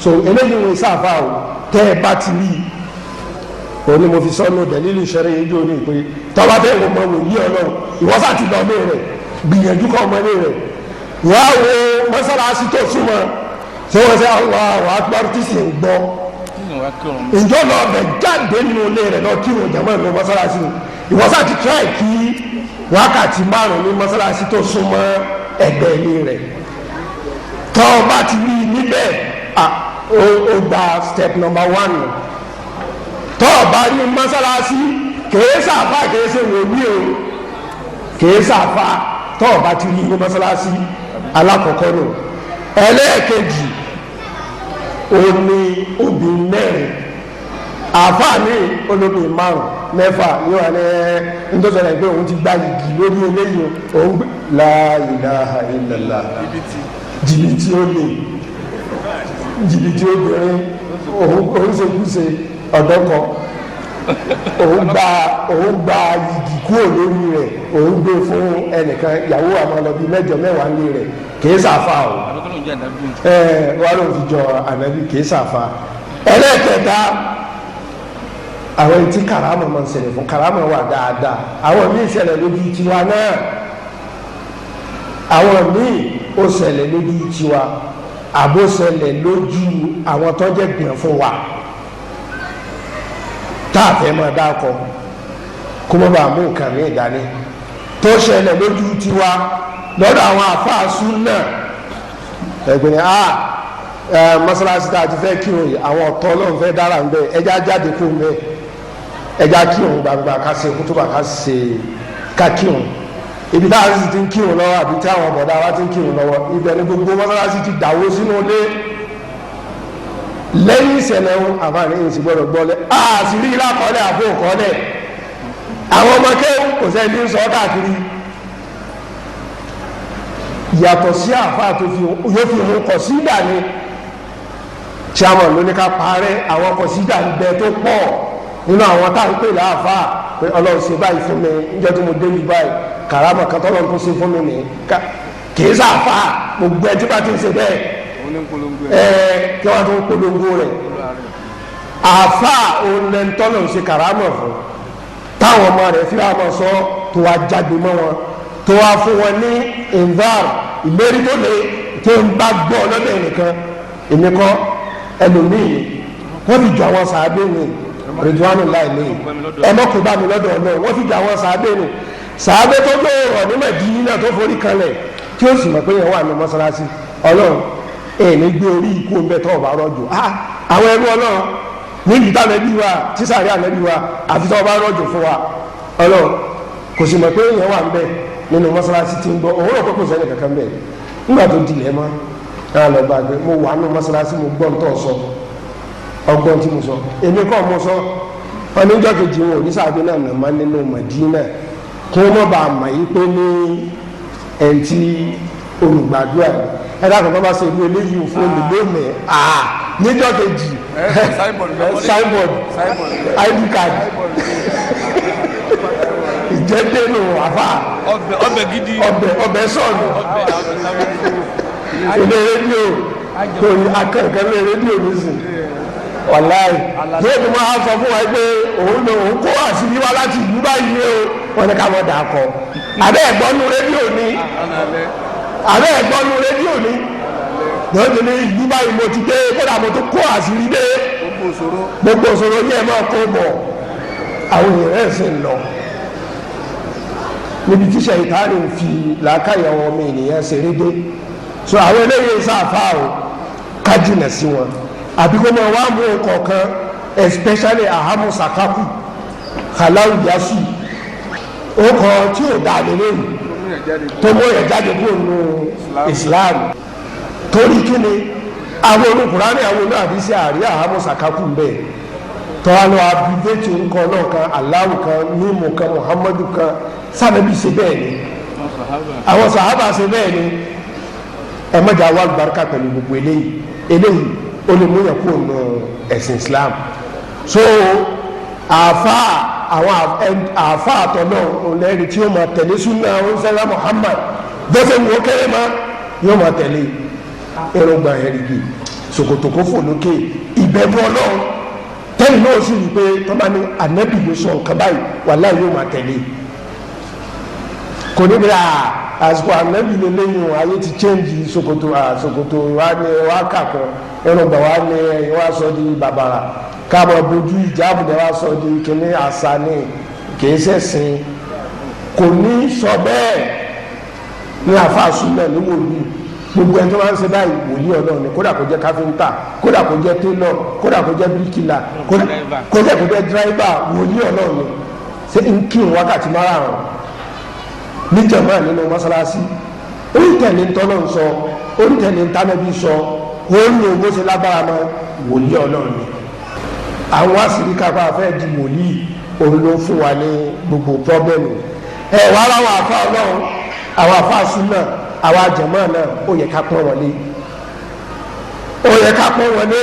so eléyìí wọn sáfà o tẹ́ ẹ bá ti rí òní mo fi sọ́nù dẹ̀lílì ìṣẹ́rẹ́ yìí jò ní pé tọ́wá tẹ́ ìwọ̀n mọ̀ wò yí ọlọ́run ìwọ́sà ti lọ lé rẹ̀ gbìyànjú kọ́ ọmọ lé rẹ̀ wá wo mọ́sálásí tó súnmọ́ tí wọ́n sẹ́ àwọn akpọ́rọ́tì sì ń gbọ́ ìjọ lọ bẹ̀ jáde nínú ilé rẹ̀ lọ kí wọn jàmọ́ ìlú mọ́sálásí ìwọ́sà ti tíráì kí wákàtí 5 ní mọ́sálásí tó súnmọ́ ẹgbẹ́ ilé rẹ̀ tọ́ bá ti rí níbẹ̀ ó gba step number 1 tọ́ bá rí mọ́sálásí kèé sàfà kèé ṣe wòlíì o kèé sàfà tọ́ bá ti rí mọ́sálásí alákọ̀ọ́kọ́ nù ẹlẹ́ẹ̀kejì òní obìnrin mẹ́rin àfààní olóbìnrin 5-6 yóò wà ní nítorí pé òun ti gbá igi lórí eléyìí òun gbé la ilaha illallah jìbìtì ó lè jìbìtì obìnrin òun ṣe kúṣe ọ̀dọ́kọ òun gba igi kúrò lórí rẹ̀ òun gbé fún ẹnìkan ìyàwó àmọ́lọ́bí 8-10 ní rẹ̀ kìí sàfà o wà ló fi jọ ànábì kìí sàfà ẹlẹ́ẹ̀kẹta àwọn etí karama máa ń ṣẹlẹ̀ fún karama wà dáadáa àwọn míì ṣẹlẹ̀ lójú tiwa náà àwọn míì ó ṣẹlẹ̀ lójú tiwa àbó ṣẹlẹ̀ lójú àwọn tó jẹ́ gbìyàn fún wa táàfẹ́ máa dákọ̀ kó mọ́ bá mú nǹkan ní ìdání tó ṣẹlẹ̀ lójú tiwa lọ́dọ̀ àwọn àfáàsù náà ẹgbẹ́ ni mọ́sálásí tá a ti fẹ́ kírun yìí àwọn ọ̀tọ́ náà fẹ́ dára ń bẹ ẹja jáde kó ń bẹ ẹja kírun gbangba ká ṣe kútúbà ká kírun ibi táwọn sì ti ń kírun lọ́wọ́ àbí tí àwọn bọ̀dá wa ti ń kírun lọ́wọ́ ibẹ̀ ni gbogbo mọ́sálásí ti dàwó sínú ilé lẹ́yìn ìṣẹ̀lẹ̀ ohun àfààní yìí sì gbọ́dọ̀ gbọ́lẹ̀ àṣírí lákọọ́lẹ̀ àbò kọ́lẹ̀ àwọn ọmọ kéwù kò sẹ́ni ń sọ káàkiri yàtọ̀ sí àfáà tó yóò fi hùn kọ̀sídà ni chairman ló ní ká parẹ́ àwọn kọ̀sídà ń bẹ tó pọ̀ nínú àwọn tá à ń pè láàfáà pé ọlọ́run ṣe báyìí fún mi níjọ́ tí mo dé ní báyìí kàrámà kan tọ́lọ́run tó ṣe fún mi nìyí kìí sàfáà gbogbo ẹ tí bá ti ń ṣe bẹ́ẹ̀ kí wọ́n tó ń polongo rẹ̀ àfáà onẹ́ntọ́lọ̀ ń ṣe kàrámà fún táwọn ọmọ rẹ̀ fi wá máa sọ tó wá jáde mọ́ wọn tó wá fún wọn ní invar ìlérí tó lè tó ń bá gbọ́ lọ́dọ̀ ẹnìkan èmi kọ́ ẹlòmíì wọ́n fi jọ àwọn sàábé mi rìdíwánù láì ní ẹmọ́kùn bá mi lọ́dọ̀ ọ̀nà wọ́n fi jọ àwọn sàábé mi sàábé tó lóòrọ̀ ní Mẹdínà tó forí kanlẹ̀ tí ó sì mọ̀ pé yẹn wà ní mọ́sálásí ọlọ́run èmi gbé orí ikú ń bẹ tó ọba rọ́jò àwọn ẹrú ọlọ́run níbi tá ànábì wa tísàrí ànábì wa àfi tó ọba rọ́jò fún wa ọlọ́run kò sì mọ̀ pé yẹn wà ń bẹ nínú mọ́sálásí tí ń bọ̀ òun rò pé kò sẹ́ni kankan bẹ́ẹ̀ nígbà tó dilẹ̀ mọ́ náà lọ bá gbé mo wà nínú mọ́sálásí mo gbọ́ ntọ́ sọ ọgbọ́n tí mo sọ èmi kọ́ mo sọ wọn níjọ́ kejì wọn ò ní sábẹ́ náà nà má nínú Madina kí wọ́n má bàa mọ̀ yí pé ní ẹni tí olùgbàdúrà ẹ dákun tó bá ṣe ìlú eléyìí fún olùgbòmẹ níjọ́ kejì signboard ID card ìjẹ́dẹ́nu àfa ọbẹ̀ gidi ọbẹ̀ sọ̀nù ilé rédíò kò ní akẹ́kẹ́ lé rédíò nísìn wàláì yóò tún máa sọ fún wa pé òun kó àṣírí wá láti ìlú báyìí o wọn ní ká mọ̀ dà kọ àbẹ́ ẹ̀gbọ́nú rédíò ni àbẹ́ ẹ̀gbọ́nú rédíò ni lọ́dún ní ìlú báyìí mo ti dé kódà mo tún kó àṣírí dé gbogbo òṣòro yẹn máa kó bọ̀ àwọn èèyàn ẹ̀ sì ń lọ níbi tíṣà ìtàrí ń fi làákàyà wọn ọmọ ènìyàn ṣeré dé so àwọn eléyìí sáfà o kájìnà sí wọn àbí kó máa wá mú ọkọ̀ọ̀kan especially ahamu sakaku halau yasu ọkọ̀ tí ò dáa lélẹ́yìn tó mú ẹ̀ jáde kúrò nínú Islam torí kí ni àwọn olùkùránì àwọn olùhàdísí àrí ahamu sakaku ń bẹ̀ tọ́wọ́ lọ abidéètì nǹkan náà kan Allahu kan mímu kan Muhammadu kan sábẹ́bí ṣe bẹ́ẹ̀ ni àwọn sàhábà ṣe bẹ́ẹ̀ ni ẹ mọ̀jà wà lùbáríkà pẹ̀lú gbogbo eléyìí ó lè mú yẹn kúrò nù ẹ̀sìn Islam so àfa àtọ̀nà ọ̀lẹ́rì tí ó máa tẹ̀lé súnà ọ̀sẹ̀lá Muhammad bẹ́sẹ̀ wọ́n kéré ma yóò máa tẹ̀lé ẹ̀rọ̀gbà ẹ̀rìgì ṣòkòtò kó fò lókè ìbẹ̀rù Ọlọ́run tẹ́lẹ̀ náà sì rí pé tọ́ba ní ànábì ló sọ nǹkan báyìí wàláhì yóò máa tẹ̀lé kò ní bí àsìkò ànábì ló léyìn ayé ti change ṣòkòtò wa ní wa kàkọ́ ẹ̀rọ̀gbà wa ní wa sọ di bàbàrà káàbọ̀ bójú ìjáàbù ni wa sọ di kíní àṣà ní kìí ṣẹ̀sìn kò ní sọ bẹ́ẹ̀ ní àfàsùn náà ní wòlíì gbogbo ẹni tó máa ń ṣe báyìí wòlíì Ọlọ́run ni kódà kó jẹ́ káfíńtà kódà kó jẹ́ télọ̀ kódà kó jẹ́ bíríkìlà kódà kó jẹ́ dírẹ́bà wòlíì Ọlọ́run ni ṣé n kí n wákàtí márùn-ún níjàmbá nínú mọ́sálásí oríntẹ̀lé ntọ́lọ́ sọ oríntẹ̀lé ntánẹ́bí sọ òun ní owó ṣe lágbára mọ́ wòlíì Ọlọ́run ni àwọn àṣírí kápá fẹ́ di wòlíì òun ló fún wa ní gbogbo pọ́blẹ́mù wà láwọn àfa Ọlọ́run àwọn àfa súnà àwọn àjẹmọ́ náà ó yẹ ká pọ́n wọlé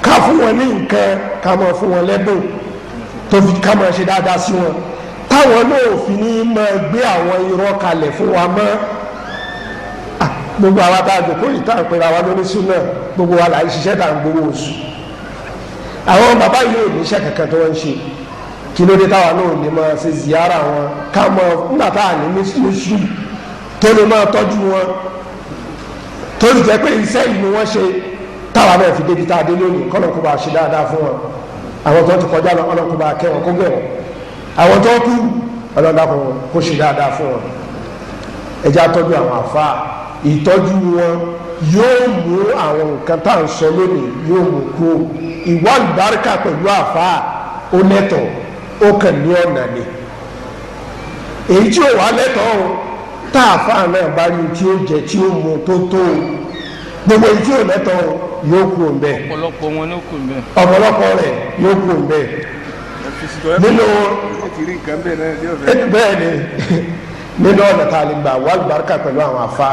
ká fún wọn ní nǹkan ká máa fún wọn lẹ́bùn tó fi ká máa ṣe dáadáa sí wọn táwọn náà fi ní máa gbé àwọn irọ́ kalẹ̀ fún wa mọ́ gbogbo àwọn àtàjò kó ìta ìpèrè àwọn lórí súnà gbogbo wa là ń ṣiṣẹ́ tà ń gbowó oṣù àwọn bàbá yìí ò ní iṣẹ́ kankan tó wọ́n ń ṣe kí ló dé táwa náà lè máa ṣe ziyara wọn ká mọ nígbà tá à ní mùsùlùmí tó lè máa tọ́jú wọn tó lè jẹ́ pé iṣẹ́ ìlú wọn ṣe táwa náà fi débi tá a dé lónìí kọ́nà kó bá ṣe dáadáa fún wọn àwọn tó ti kọjá lọ kọ́nà kó bá kẹ́ wọn kó gẹ̀ wọn àwọn tó kú ọlọ́dà kó ṣe dáadáa fún wọn ẹjẹ́ àtọ́jú àwọn àfa ìtọ́jú wọn yóò mú àwọn nǹkan tá à ń sọ lónìí yóò mú kú ìwà àlùbáríkà pẹ̀lú àfa ó lẹ́tọ̀ ó kàn ní ọ̀nà ni èyí tí ó wà lẹ́tọ̀ tá àfa náà bá rí tí ó jẹ tí ó mú tó tó gbogbo èyí tí ó lẹ́tọ̀ yóò kú òǹbẹ ọ̀pọ̀lọpọ̀ wọn ló kù mbẹ ọ̀pọ̀lọpọ̀ rẹ̀ yóò kú òǹbẹ nínú bẹ́ẹ̀ ni nínú ọ̀nà tá a lè gbà wà àlùbáríkà pẹ̀lú àwọn àfa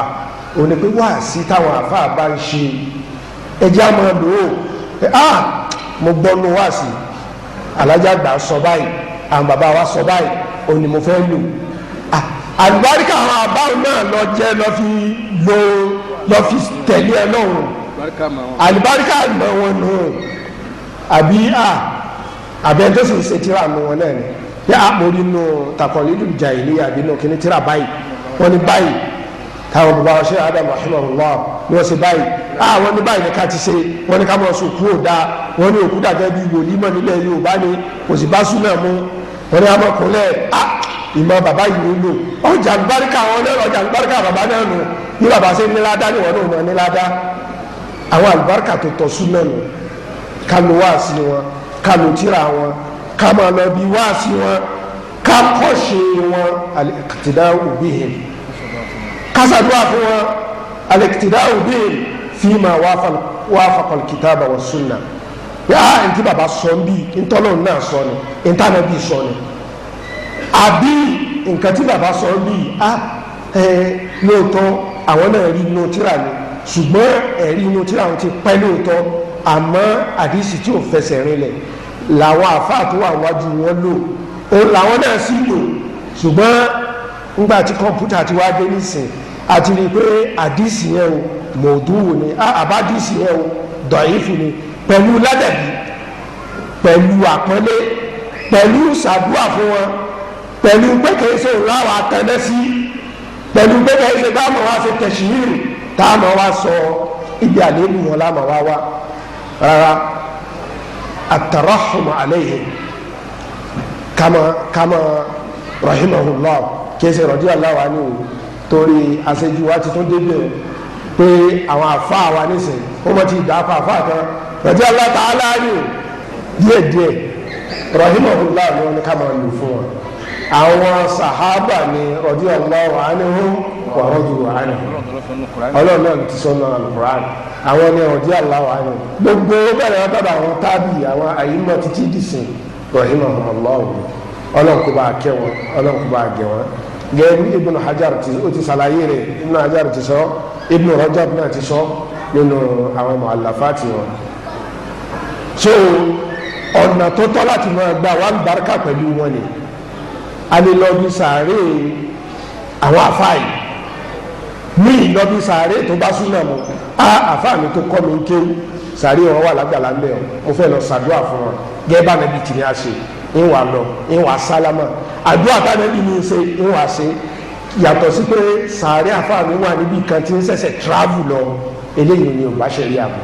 òní pé wá sí táwọn àfa bá ń ṣe ẹjẹ́ àmọ́ lò ó mo gbọ́ nu wá sí alájà gbà sọ báyìí àwọn bàbá wa sọ báyìí òní mo fẹ́ lò àlùbáríkà àwọn àbáwọn náà lọ jẹ́ lọ fi tẹ̀lé ẹ lọ́rùn àlùbáríkà mọ̀ wọn nù àbí àbẹ̀ tó sì ń ṣe tíra nù wọn náà ni yá àmórí nù takọ̀lídùn jàhílíyà àbí nù kíní tíra báyìí wọ́n ní báyìí táwọn bàbá wa ṣe Adam rahimahullah ni wọ́n ṣe báyìí wọ́n ní báyìí ní ká ti ṣe wọ́n ní ká mọ̀ sọ òkú òdá wọ́n ní òkú dàgẹ́ bí wòlímọ̀ nílẹ̀ Yorùbá ni kò sì bá súnà mú wọ́n ní amọ̀kúnlẹ̀ ìmọ̀ bàbá yìí ló ọjà àlùbáríkà wọn náà ọjà àlùbáríkà bàbá náà nù ní bàbá ṣe níládá ni wọn náà mọ̀ níládá àwọn àlùbáríkà tó tọ́ súnà nù ká lo wáàsí wọn ká lo tíra wọn ká máa lọ bí wáàsí wọn ká kọ́ṣe wọn al-iqtida'u bihim kásàdúrà fún wọn al-iqtida'u bihim fima wafaqa al-kitaba wa sunna yá ntí bàbá sọ ń bí ntọ́lọ́ náà sọ ni ntànà bí sọ ni àbí nǹkan tí bàbá sọ ń bí lóòótọ́ àwọn náà rí inú tíra ni ṣùgbọ́n ẹ̀rí inú tíra wọn ti pẹ́ lóòótọ́ àmọ́ àdìsí tí ò fẹsẹ̀ rinlẹ̀ làwọn àfáà tó wà wájú wọn lò làwọn náà sì lò ṣùgbọ́n ńgbà tí kọ̀ǹpútà ti wá dé nísìn àti rí i pé àdìsí yẹn o mọ̀ọ́dúnwò ni àbádìsí yẹn o dọ̀yìfù ni pẹ̀lú ládàbí pẹ̀lú àpọ́nlé pẹ̀lú ṣàdúrà fún wọn pẹ̀lú pé kìí ṣe òláwà àtẹ̀lẹ́ sí pẹ̀lú pé kìí ṣe táwọn wá ṣe tẹ̀síwìrì táwọn wá sọ ibi àléébù wọn láàmà wá wá rárá at-tarahhum alayhim kama rahimahullah kìí ṣe radiyallahu anhu torí àṣejù wa ti tún débẹ̀ pé àwọn àfáà wa nísìn wọ́n ti dà fà àfáà kan radiyallahu ta'ala anhu díẹ̀díẹ̀ rahimahullah ni wọ́n ní ká máa lò fún wọn àwọn sàhábà ni radiyallahu anhum wa radu anhu ọlọ́run náà ti sọ́nà al-Qur'an àwọn ni radiyallahu anhum gbogbo bẹ̀rẹ̀ wọn bàbá àwọn tábì àwọn àyímọ̀ títí dìsìn rahimahullah ọlọ́run kó bá kẹ́ wọn ọlọ́run kó bá gẹ̀ wọn gẹ́gẹ́ Ibn Hajar ó ti ṣàlàyé rẹ̀ Ibn Hajar ti sọ Ibn Rajab náà ti sọ nínú àwọn mu'allafati wọn. so ọ̀nà tó tọ́ láti máa gba wà lùbáríkà pẹ̀lú wọn ni alilọ́bí sàárè àwọn àfáà yìí ní ìlọ́bí sàárè tó bá súnà mọ́ àfáà mi tó kọ́ mi ń kéwú sàárè wọn wà lágbàlá ń bẹ̀ ọ́ mo fẹ́ lọ sàdúrà fún wọn gẹ́gẹ́ bá nàbí tìní àṣẹ ìwà lọ ìwà sálámà àdúrà tánàbí ní í ṣe ìwà ṣe yàtọ̀ sí pé sàárè àfáà mi wà níbi kan tí ń ṣẹ̀ṣẹ̀ travel lọ eléyìí ni ò bá ṣe rí àmọ́